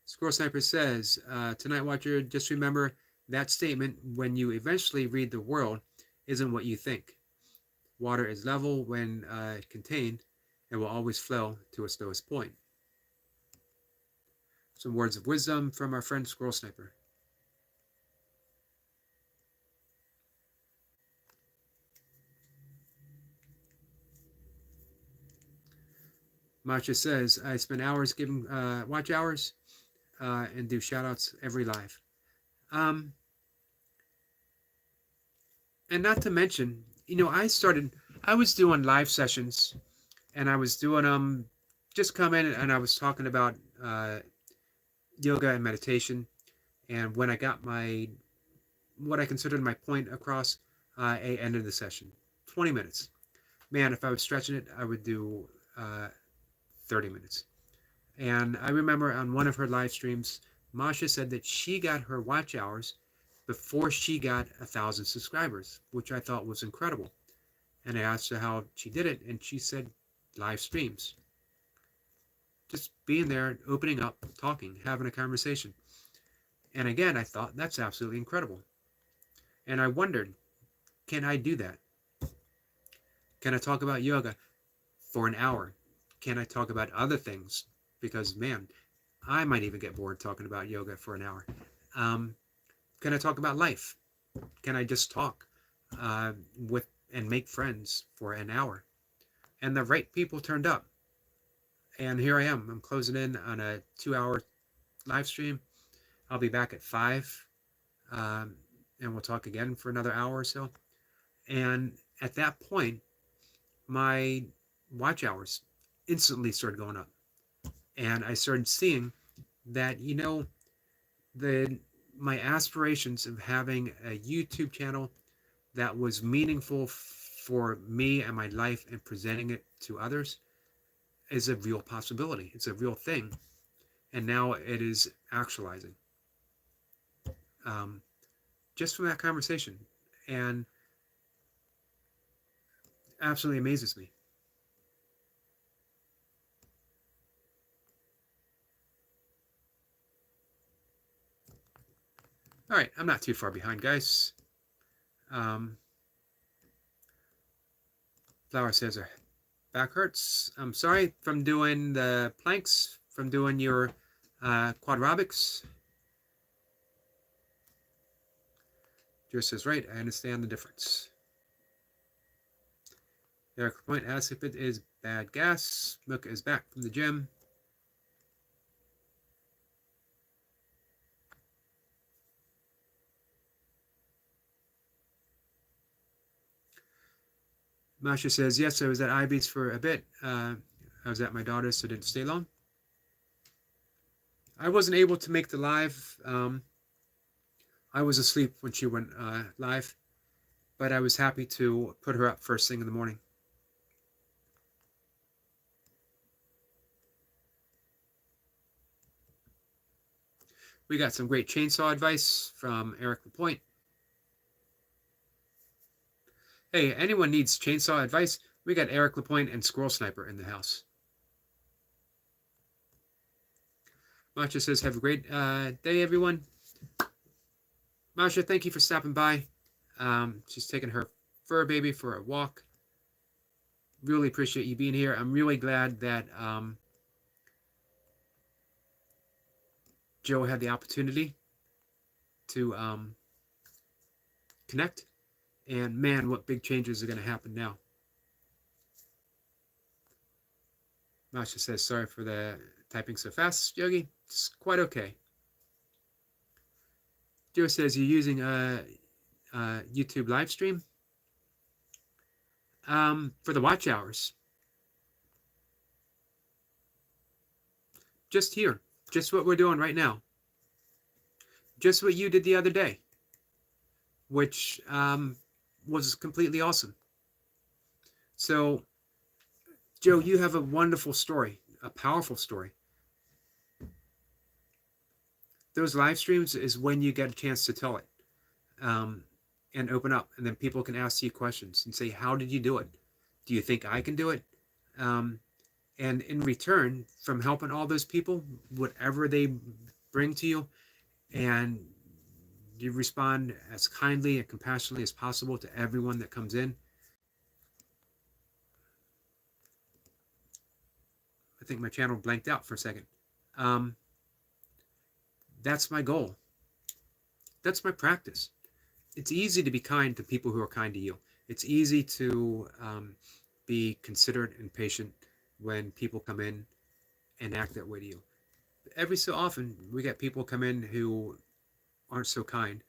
Squirrel Sniper says, tonight, Watcher, just remember that statement: when you eventually read the world isn't what you think. Water is level when contained and will always flow to its lowest point. Some words of wisdom from our friend Squirrel Sniper. Masha says, I spend hours giving watch hours and do shout outs every live. And not to mention, I was doing live sessions and I was doing just come in and I was talking about yoga and meditation. And when I got what I considered my point across, I ended the session. 20 minutes. Man, if I was stretching it, I would do 30 minutes. And I remember on one of her live streams, Masha said that she got her watch hours before she got 1,000 subscribers, which I thought was incredible. And I asked her how she did it, and she said live streams. Just being there, opening up, talking, having a conversation. And again, I thought that's absolutely incredible. And I wondered, can I do that? Can I talk about yoga for an hour? Can I talk about other things? Because, man, I might even get bored talking about yoga for an hour. Can I talk about life? Can I just talk with and make friends for an hour? And the right people turned up. And here I am. I'm closing in on a 2-hour live stream. I'll be back at 5. And we'll talk again for another hour or so. And at that point, my watch hours instantly started going up. And I started seeing that, my aspirations of having a YouTube channel that was meaningful for me and my life and presenting it to others is a real possibility. It's a real thing. And now it is actualizing. Just from that conversation. And absolutely amazes me. All right, I'm not too far behind, guys. Flower says her back hurts. I'm sorry from doing the planks, from doing your quadrabics. Joe says, right, I understand the difference. Eric Point asks if it is bad gas. Milk is back from the gym. Masha says, yes, I was at iBeats for a bit. I was at my daughter's, so didn't stay long. I wasn't able to make the live. I was asleep when she went live, but I was happy to put her up first thing in the morning. We got some great chainsaw advice from Eric Lapointe. Hey, anyone needs chainsaw advice? We got Eric Lapointe and Squirrel Sniper in the house. Masha says, have a great day, everyone. Masha, thank you for stopping by. She's taking her fur baby for a walk. Really appreciate you being here. I'm really glad that Joe had the opportunity to connect. And man, what big changes are going to happen now. Masha says, sorry for the typing so fast, Yogi. It's quite okay. Joe says, you're using a YouTube live stream? For the watch hours. Just here. Just what we're doing right now. Just what you did the other day. Which was completely awesome. So, Joe, you have a wonderful story, a powerful story. those live streams is when you get a chance to tell it, um, and open up, and then people can ask you questions and say, how did you do it? Do you think I can do it? Um, and in return, from helping all those people, whatever they bring to you, and you respond as kindly and compassionately as possible to everyone that comes in. I think my channel blanked out for a second. Um, that's my goal. That's my practice. It's easy to be kind to people who are kind to you. It's easy to be considerate and patient when people come in and act that way to you. Every so often, we get people come in who aren't so kind,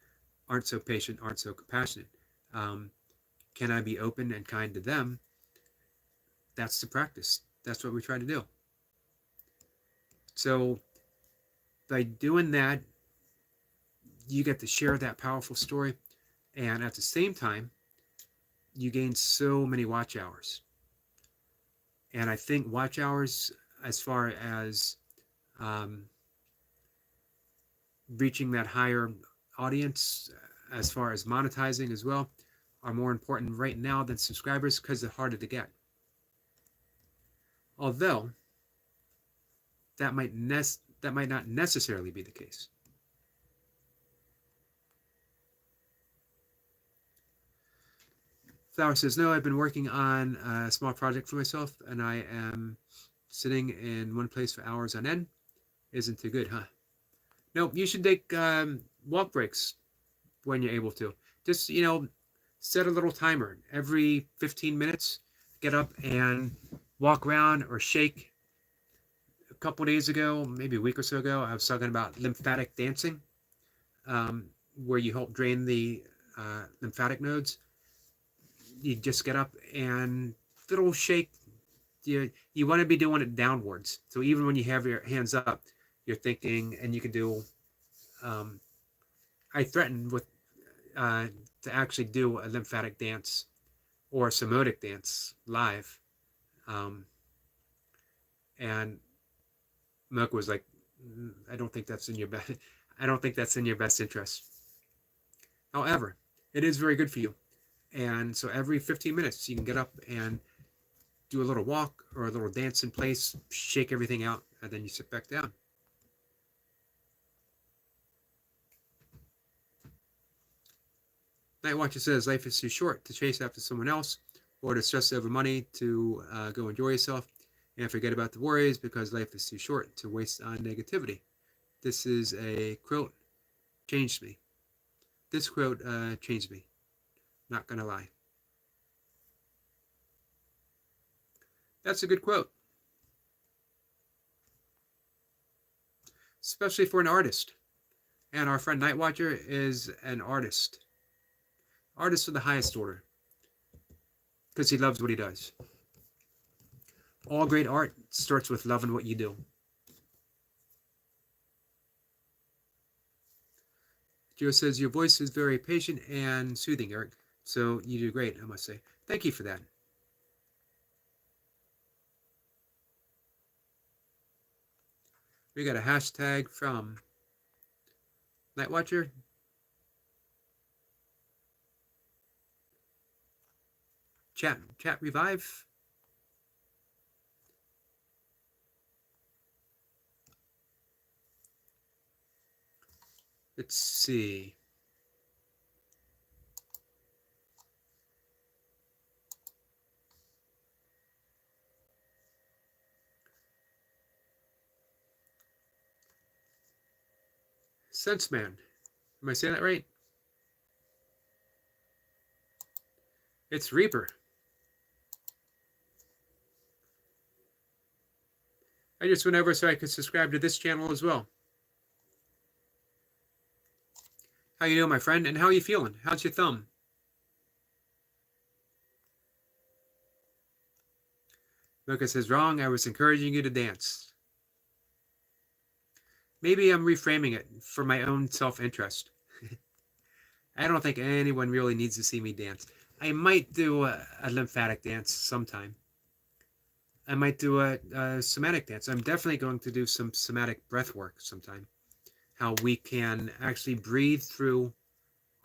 aren't so patient, aren't so compassionate. Um, can I be open and kind to them? That's the practice. That's what we try to do. So by doing that, you get to share that powerful story, and at the same time, you gain so many watch hours. And I think watch hours, as far as um, reaching that higher audience, as far as monetizing as well, are more important right now than subscribers because they're harder to get. Although that might not necessarily be the case. Flower says, no, I've been working on a small project for myself, and I am sitting in one place for hours on end. Isn't too good, huh? No, you should take walk breaks when you're able to. Just, set a little timer. Every 15 minutes, get up and walk around or shake. A couple days ago, maybe a week or so ago, I was talking about lymphatic dancing, where you help drain the lymphatic nodes. You just get up and little shake. You want to be doing it downwards. So even when you have your hands up, you're thinking, and you can do. I threatened with to actually do a lymphatic dance or a somatic dance live, and Mocha was like, "I don't think that's in your best. I don't think that's in your best interest." However, it is very good for you. And so every 15 minutes, you can get up and do a little walk or a little dance in place, shake everything out, and then you sit back down. Night Watcher says, life is too short to chase after someone else or to stress over money to go enjoy yourself and forget about the worries because life is too short to waste on negativity. This is a quote, changed me. This quote changed me. Not gonna lie. That's a good quote. Especially for an artist. And our friend Night Watcher is an artist. Artist of the highest order. Because he loves what he does. All great art starts with loving what you do. Joe says, your voice is very patient and soothing, Eric. So you do great, I must say. Thank you for that. We got a hashtag from Night Watcher. Chat revive. Let's see. Sense Man. Am I saying that right? It's Reaper. I just went over so I could subscribe to this channel as well. How you doing, my friend? And how are you feeling? How's your thumb? Mocha says, wrong. I was encouraging you to dance. Maybe I'm reframing it for my own self-interest. I don't think anyone really needs to see me dance. I might do a lymphatic dance sometime. I might do a somatic dance. I'm definitely going to do some somatic breath work sometime. how we can actually breathe through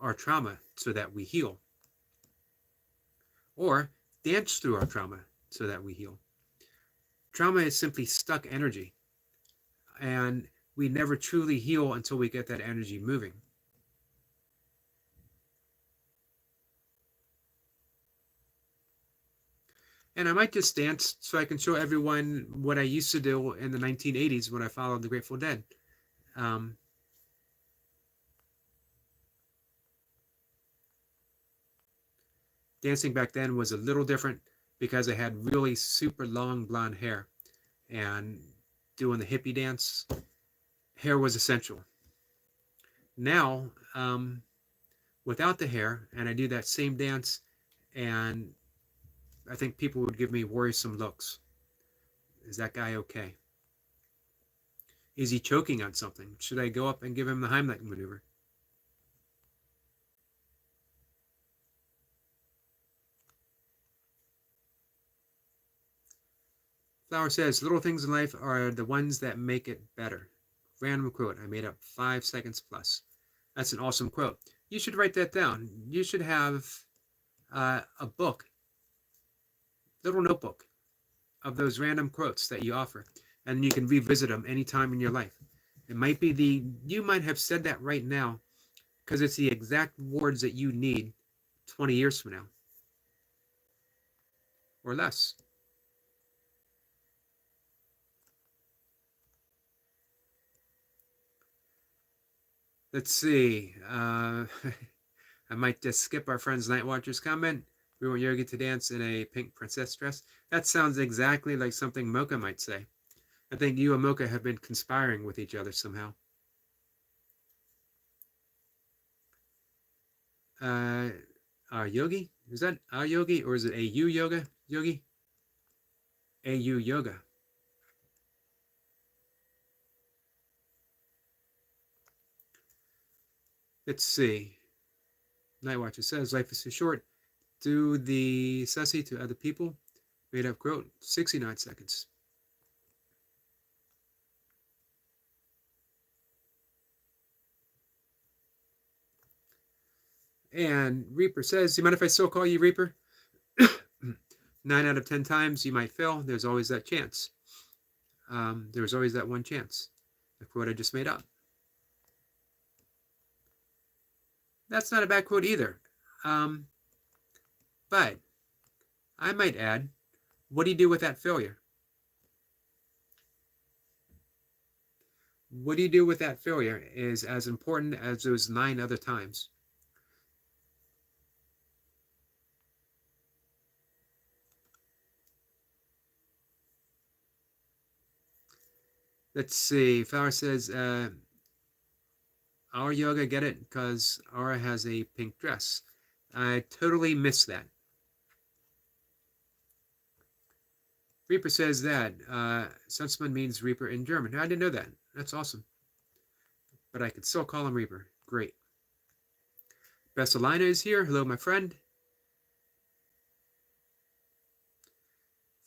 our trauma so that we heal, or dance through our trauma so that we heal. Trauma is simply stuck energy, and we never truly heal until we get that energy moving. And I might just dance so I can show everyone what I used to do in the 1980s when I followed the Grateful Dead. Um, Dancing back then was a little different because I had really super long blonde hair, and doing the hippie dance, hair was essential. Now, without the hair, and I do that same dance, and I think people would give me worrisome looks. Is that guy okay? Is he choking on something? Should I go up and give him the Heimlich maneuver? Flower says, little things in life are the ones that make it better. Random quote I made up 5 seconds plus. That's an awesome quote. You should write that down. You should have a book, little notebook of those random quotes that you offer, and you can revisit them anytime in your life. It might be you might have said that right now because it's the exact words that you need 20 years from now or less. Let's see. I might just skip our friend's Night Watcher's comment. We want Yogi to dance in a pink princess dress. That sounds exactly like something Mocha might say. I think you and Mocha have been conspiring with each other somehow. Yogi? Is that Yogi or is it AU Yoga? Yogi? AU Yoga. Let's see. Night Watcher says, life is too short. Do the sussy to other people. Made up quote, 69 seconds. And Reaper says, do you mind if I still call you Reaper? 9 out of 10 times you might fail. There's always that chance. There's always that one chance. The quote I just made up. That's not a bad quote either. But I might add, what do you do with that failure? What do you do with that failure is as important as those 9 other times. Let's see. Flower says, our yoga, get it? Because Aura has a pink dress. I totally missed that. Reaper says that. Sunsman means Reaper in German. I didn't know that. That's awesome. But I could still call him Reaper. Great. Bessalina is here. Hello, my friend.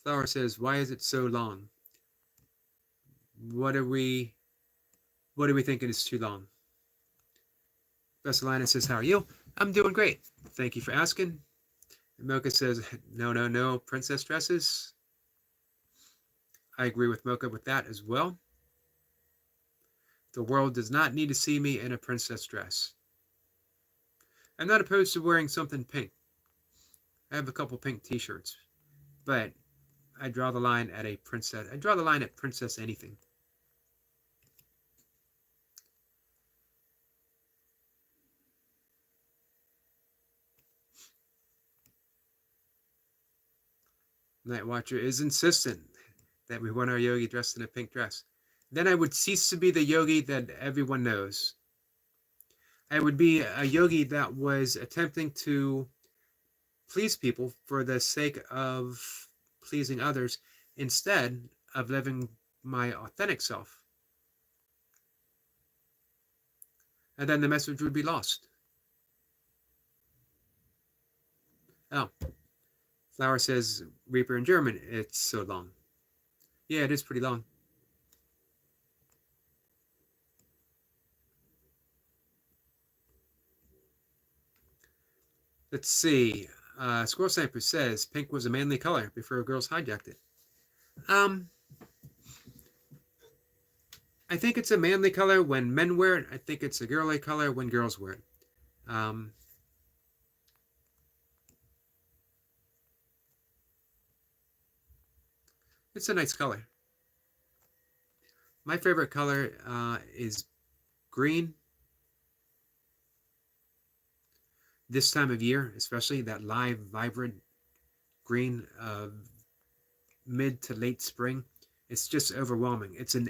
Flower says, why is it so long? What are we thinking is too long? Bessalina says, how are you? I'm doing great. Thank you for asking. And Mocha says, no, princess dresses. I agree with Mocha with that as well. The world does not need to see me in a princess dress. I'm not opposed to wearing something pink. I have a couple pink t-shirts, but I draw the line at a princess. I draw the line at princess anything. Night Watcher is insistent that we want our yogi dressed in a pink dress. Then I would cease to be the yogi that everyone knows. I would be a yogi that was attempting to please people for the sake of pleasing others instead of living my authentic self. And then the message would be lost. Oh, Flower says Reaper in German. It's so long. Yeah, it is pretty long. Let's see. Squirrel Sniper says pink was a manly color before girls hijacked it. Um, I think it's a manly color when men wear it. I think it's a girly color when girls wear it. Um, it's a nice color. My favorite color is green. This time of year, especially that live, vibrant green of mid to late spring, it's just overwhelming. It's an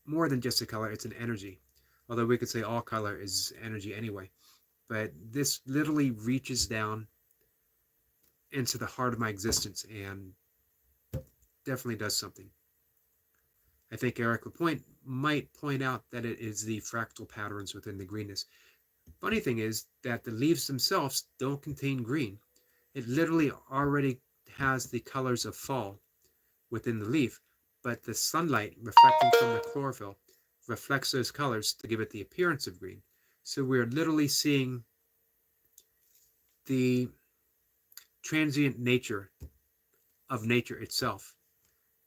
more than just a color, it's an energy. Although we could say all color is energy anyway. But this literally reaches down into the heart of my existence and definitely does something. I think Eric Lapointe might point out that it is the fractal patterns within the greenness. Funny thing is that the leaves themselves don't contain green. It literally already has the colors of fall within the leaf, but the sunlight reflecting from the chlorophyll reflects those colors to give it the appearance of green. So we're literally seeing the transient nature of nature itself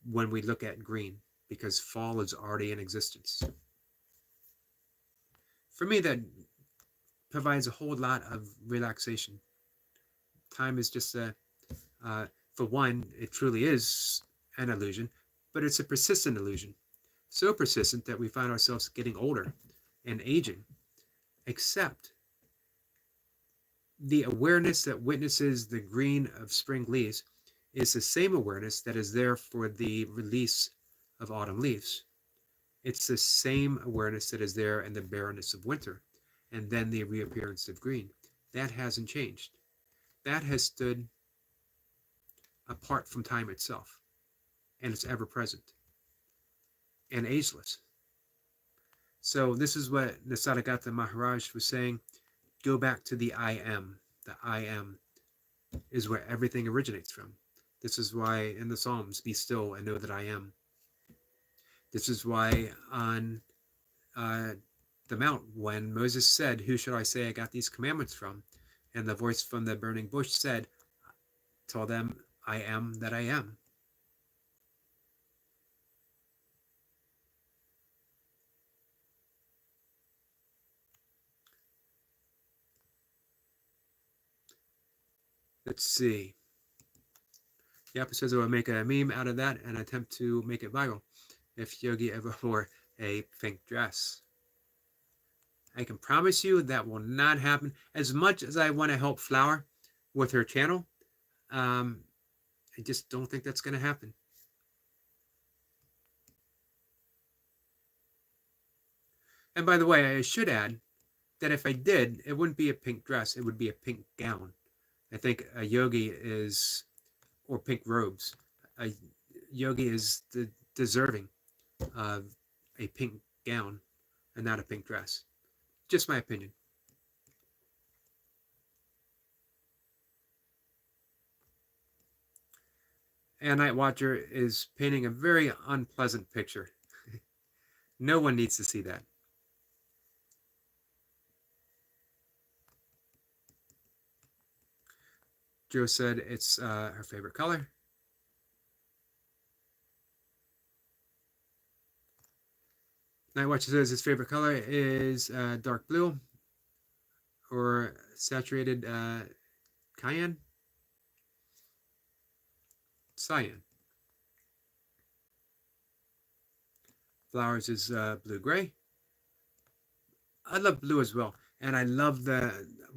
when we look at green, because fall is already in existence. For me, that provides a whole lot of relaxation. Time is just for one, it truly is an illusion, but it's a persistent illusion. So persistent that we find ourselves getting older and aging. Except the awareness that witnesses the green of spring leaves is the same awareness that is there for the release of autumn leaves. It's the same awareness that is there in the barrenness of winter, and then the reappearance of green. That hasn't changed. That has stood apart from time itself, and it's ever present and ageless. So this is what Nisargadatta Maharaj was saying. Go back to the I am. The I am is where everything originates from. This is why in the Psalms, be still and know that I am. This is why on the mount, when Moses said, who should I say I got these commandments from? And the voice from the burning bush said, tell them I am that I am. Let's see. Yapa says I will make a meme out of that and attempt to make it viral if Yogi ever wore a pink dress. I can promise you that will not happen. As much as I want to help Flower with her channel, I just don't think that's going to happen. And by the way, I should add that if I did, it wouldn't be a pink dress. It would be a pink gown. I think a yogi is, or pink robes. A yogi is deserving of a pink gown and not a pink dress. Just my opinion. And Night Watcher is painting a very unpleasant picture. No one needs to see that. Joe said it's her favorite color. Night Watcher says his favorite color is dark blue or saturated cyan. Cyan. Flowers is blue-gray. I love blue as well. And I love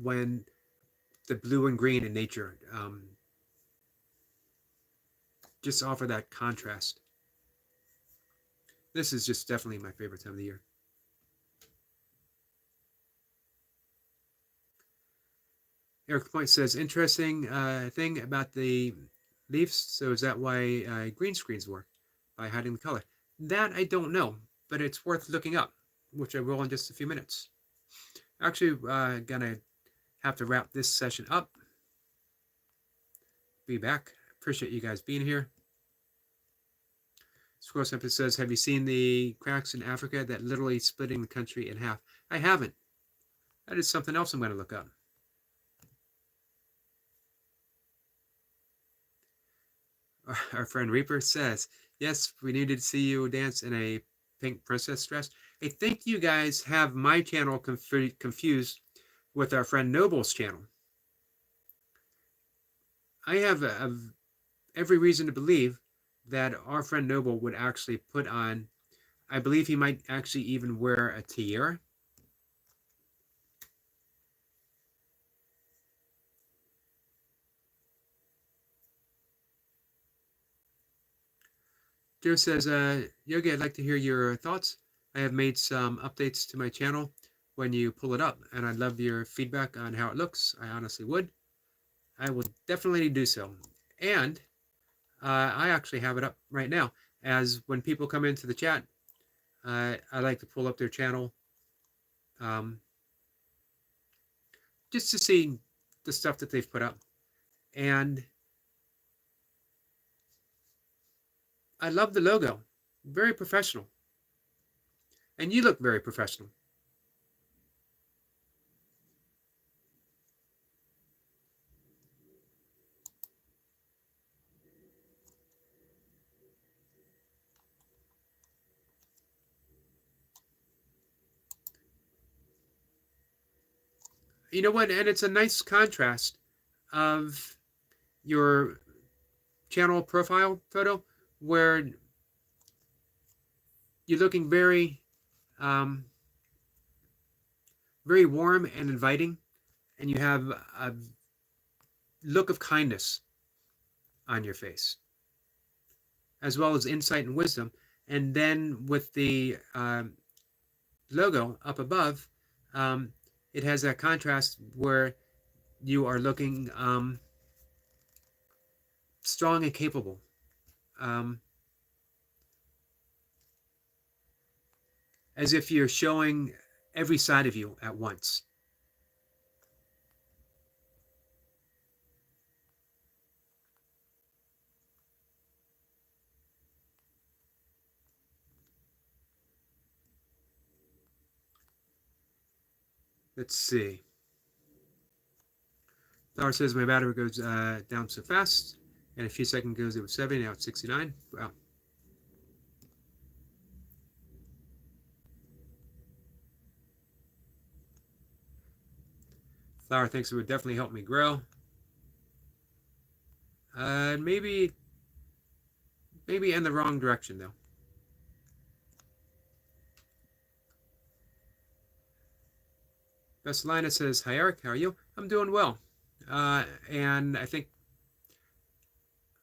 when the blue and green in nature just offer that contrast. This is just definitely my favorite time of the year. Eric Point says, interesting thing about the leaves. So is that why green screens work? By hiding the color? That I don't know, but it's worth looking up, which I will in just a few minutes. Actually, gonna have to wrap this session up. Be back. Appreciate you guys being here. Squirrel Simply says, have you seen the cracks in Africa that literally splitting the country in half? I haven't. That is something else I'm going to look up. Our friend Reaper says, yes, we needed to see you dance in a pink princess dress. I think you guys have my channel confused with our friend Noble's channel. I have every reason to believe that our friend Noble would actually put on, I believe he might actually even wear a tiara. Joe says, Yogi, I'd like to hear your thoughts. I have made some updates to my channel when you pull it up, and I'd love your feedback on how it looks. I honestly would. I will definitely do so. And I actually have it up right now. As when people come into the chat, I like to pull up their channel um, just to see the stuff that they've put up. And I love the logo. Very professional. And you look very professional. You know what? And it's a nice contrast of your channel profile photo where you're looking very, um, very warm and inviting, and you have a look of kindness on your face, as well as insight and wisdom. And then with the logo up above, um, it has that contrast where you are looking strong and capable. As if you're showing every side of you at once. Let's see. Flower says my battery goes down so fast. In a few seconds goes, it was 70, now it's 69. Wow. Flower thinks it would definitely help me grow. Maybe in the wrong direction, though. Vesselina says, hi, Eric. How are you? I'm doing well. And I think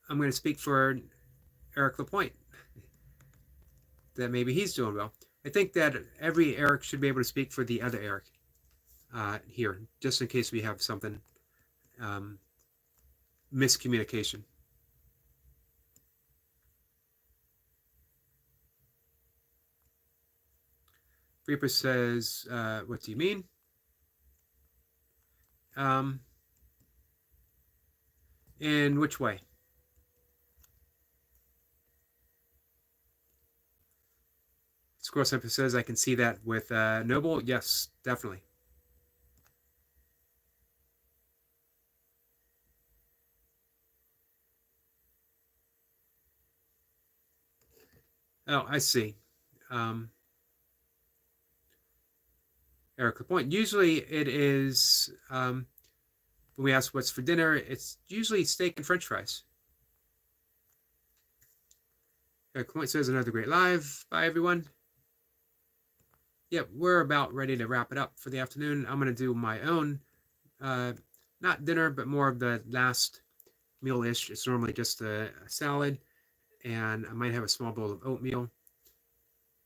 I'm going to speak for Eric Lapointe, that maybe he's doing well. I think that every Eric should be able to speak for the other Eric here, just in case we have something miscommunication. Reaper says, what do you mean? In which way? Squirrel Simple says, I can see that with Noble. Yes, definitely. Oh, I see. Eric Lapointe. Usually it is, when we ask what's for dinner, it's usually steak and french fries. Eric Lapointe says, another great live. Bye, everyone. Yep, we're about ready to wrap it up for the afternoon. I'm going to do my own, not dinner, but more of the last meal-ish. It's normally just a salad, and I might have a small bowl of oatmeal.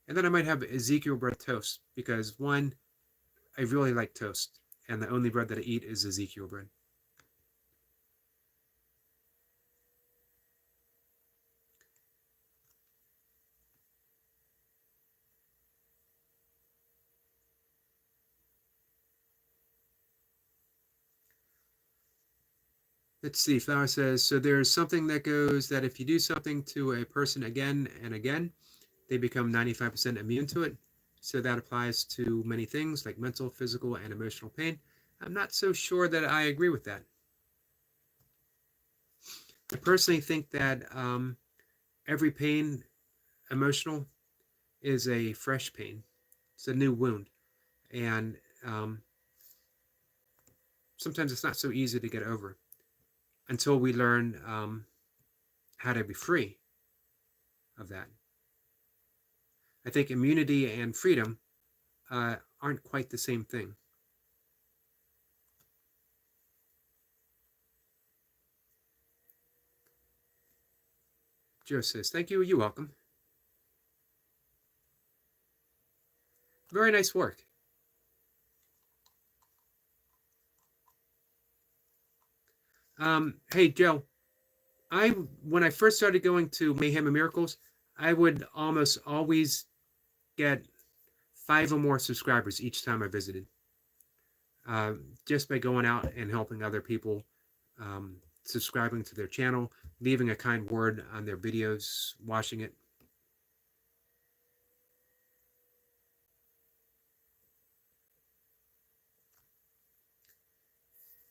And then I might have Ezekiel bread toast, because one, I really like toast, and the only bread that I eat is Ezekiel bread. Let's see, Flower says, so there's something that goes that if you do something to a person again and again, they become 95% immune to it. So that applies to many things like mental, physical, and emotional pain. I'm not so sure that I agree with that. I personally think that every pain, emotional, is a fresh pain. It's a new wound, and um, sometimes it's not so easy to get over until we learn how to be free of that. I think immunity and freedom aren't quite the same thing. Joe says, "Thank you. You're welcome. Very nice work." Hey, Joe. I When I first started going to Mayhem and Miracles, I would almost always get 5 or more subscribers each time I visited, just by going out and helping other people, subscribing to their channel, leaving a kind word on their videos, watching it.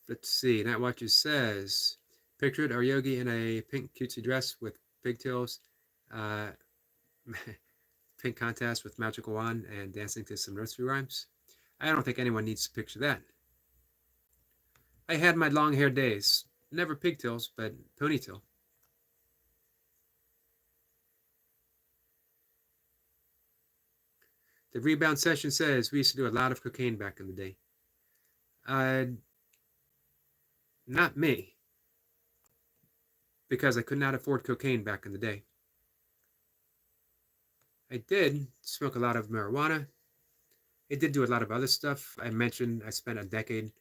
Let's see. That watcher says, pictured our Yogi in a pink cutesy dress with pigtails, uh, pink contest with magical wand, and dancing to some nursery rhymes. I don't think anyone needs to picture that. I had my long hair days. Never pigtails, but ponytail. The rebound session says we used to do a lot of cocaine back in the day. Uh, Not me, because I could not afford cocaine back in the day. I did smoke a lot of marijuana. I did do a lot of other stuff. I mentioned I spent a decade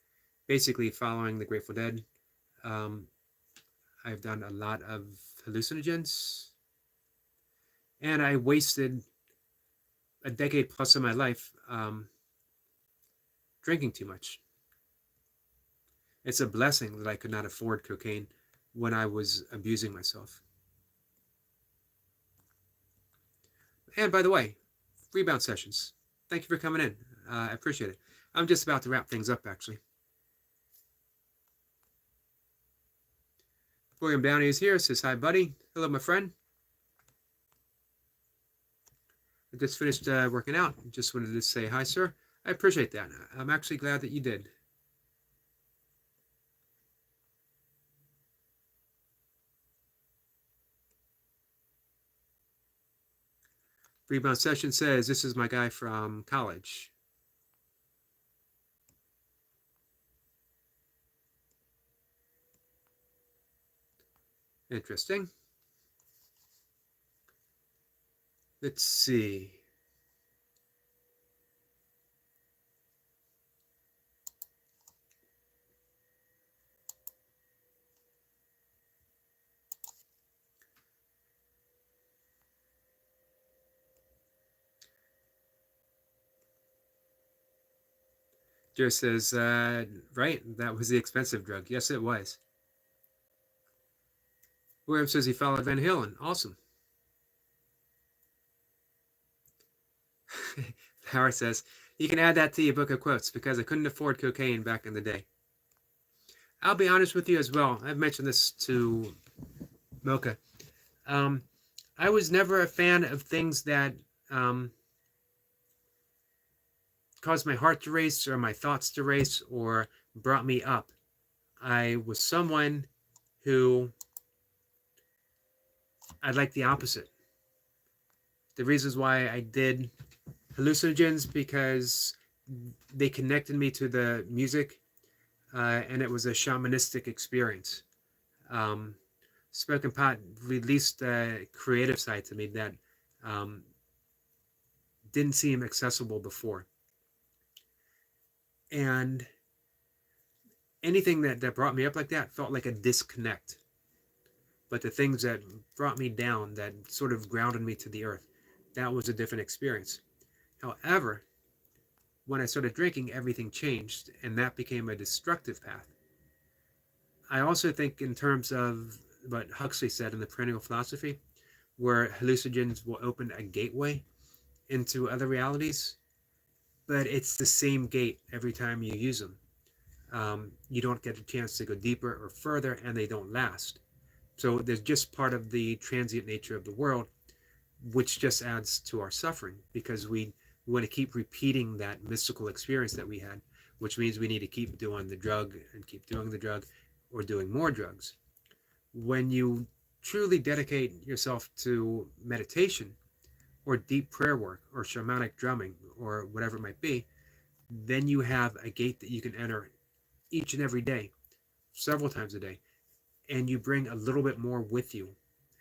basically following the Grateful Dead. Um, I've done a lot of hallucinogens, and I wasted a decade plus of my life drinking too much. It's a blessing that I could not afford cocaine when I was abusing myself. And by the way, rebound sessions. Thank you for coming in. I appreciate it. I'm just about to wrap things up, actually. William Downey is here. Says hi, buddy. Hello, my friend. I just finished working out. Just wanted to say hi, sir. I appreciate that. I'm actually glad that you did. Rebound session says, this is my guy from college. Interesting. Let's see. Joe says, right, that was the expensive drug. Yes, it was. William says he followed Van Halen. Awesome. Howard says, you can add that to your book of quotes because I couldn't afford cocaine back in the day. I'll be honest with you as well. I've mentioned this to Mocha. I was never a fan of things that caused my heart to race or my thoughts to race or brought me up. I was someone who I like the opposite. The reasons why I did hallucinogens because they connected me to the music, and it was a shamanistic experience. Smoking pot released a creative side to me that um, didn't seem accessible before. And anything that brought me up like that felt like a disconnect. But the things that brought me down, that sort of grounded me to the earth, that was a different experience. However, when I started drinking, everything changed, and that became a destructive path. I also think in terms of what Huxley said in the Perennial Philosophy, where hallucinogens will open a gateway into other realities, but it's the same gate every time you use them. You don't get a chance to go deeper or further, and they don't last. So there's just part of the transient nature of the world, which just adds to our suffering, because we want to keep repeating that mystical experience that we had, which means we need to keep doing the drug and keep doing the drug or doing more drugs. When you truly dedicate yourself to meditation or deep prayer work or shamanic drumming or whatever it might be, then you have a gate that you can enter each and every day, several times a day, and you bring a little bit more with you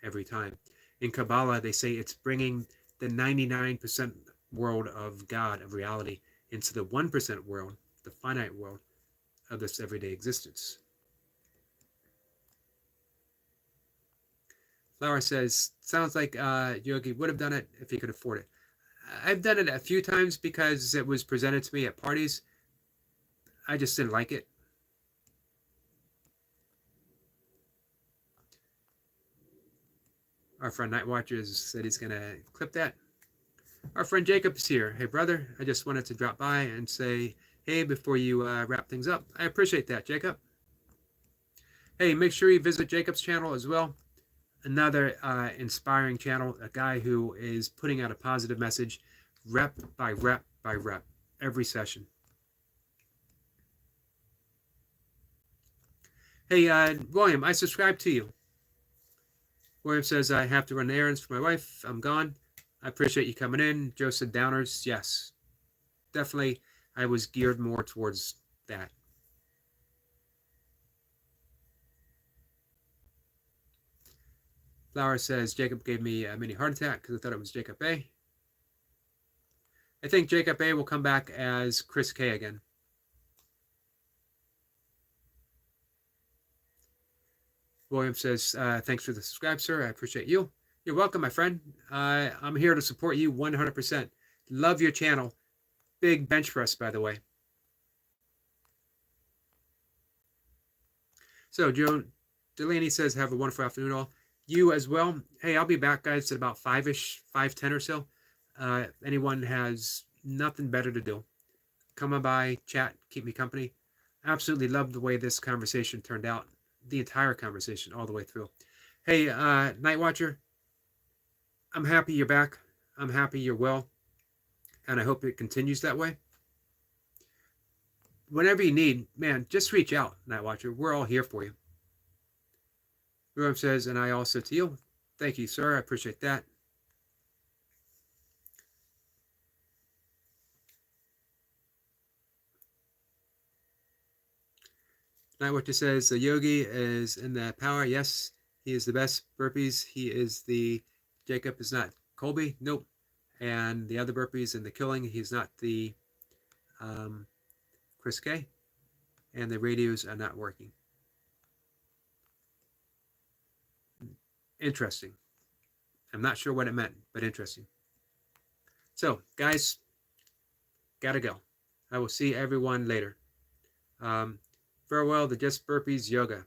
every time. In Kabbalah, they say it's bringing the 99% world of God, of reality, into the 1% world, the finite world of this everyday existence. Flower says, sounds like Yogi would have done it if he could afford it. I've done it a few times because it was presented to me at parties. I just didn't like it. Our friend Nightwatcher said he's going to clip that. Our friend Jacob is here. Hey, brother, I just wanted to drop by and say, hey, before you wrap things up. I appreciate that, Jacob. Hey, make sure you visit Jacob's channel as well. Another inspiring channel, a guy who is putting out a positive message, rep by rep by rep, every session. Hey, William, I subscribe to you. William says, I have to run errands for my wife. I'm gone. I appreciate you coming in. Joe said downers. Yes, definitely. I was geared more towards that. Flower says, Jacob gave me a mini heart attack because I thought it was Jacob A. I think Jacob A will come back as Chris K again. William says, thanks for the subscribe, sir. I appreciate you. You're welcome, my friend. I'm here to support you 100%. Love your channel. Big bench for us, by the way. So, Joan Delaney says, have a wonderful afternoon, all. You as well. Hey, I'll be back, guys, at about 5-ish, 5:10 or so. Anyone has nothing better to do, come on by, chat, keep me company. Absolutely love the way this conversation turned out. The entire conversation all the way through. Hey, Nightwatcher, I'm happy you're back. I'm happy you're well. And I hope it continues that way. Whenever you need, man, just reach out, Nightwatcher. We're all here for you. Ruram says, and I also to you. Thank you, sir. I appreciate that. Nightwatcher says, the Yogi is in the power. Yes, he is the best. Burpees, he is the... Jacob is not Colby. Nope. And the other burpees in the killing, he's not the Chris K. And the radios are not working. Interesting. I'm not sure what it meant, but interesting. So, guys, gotta go. I will see everyone later. Farewell to Just Burpees Yoga.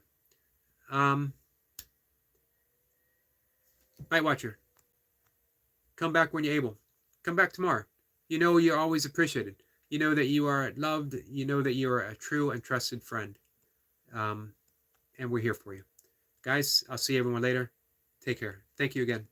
Night Watcher, come back when you're able. Come back tomorrow. You know you're always appreciated. You know that you are loved. You know that you are a true and trusted friend. And we're here for you. Guys, I'll see everyone later. Take care. Thank you again.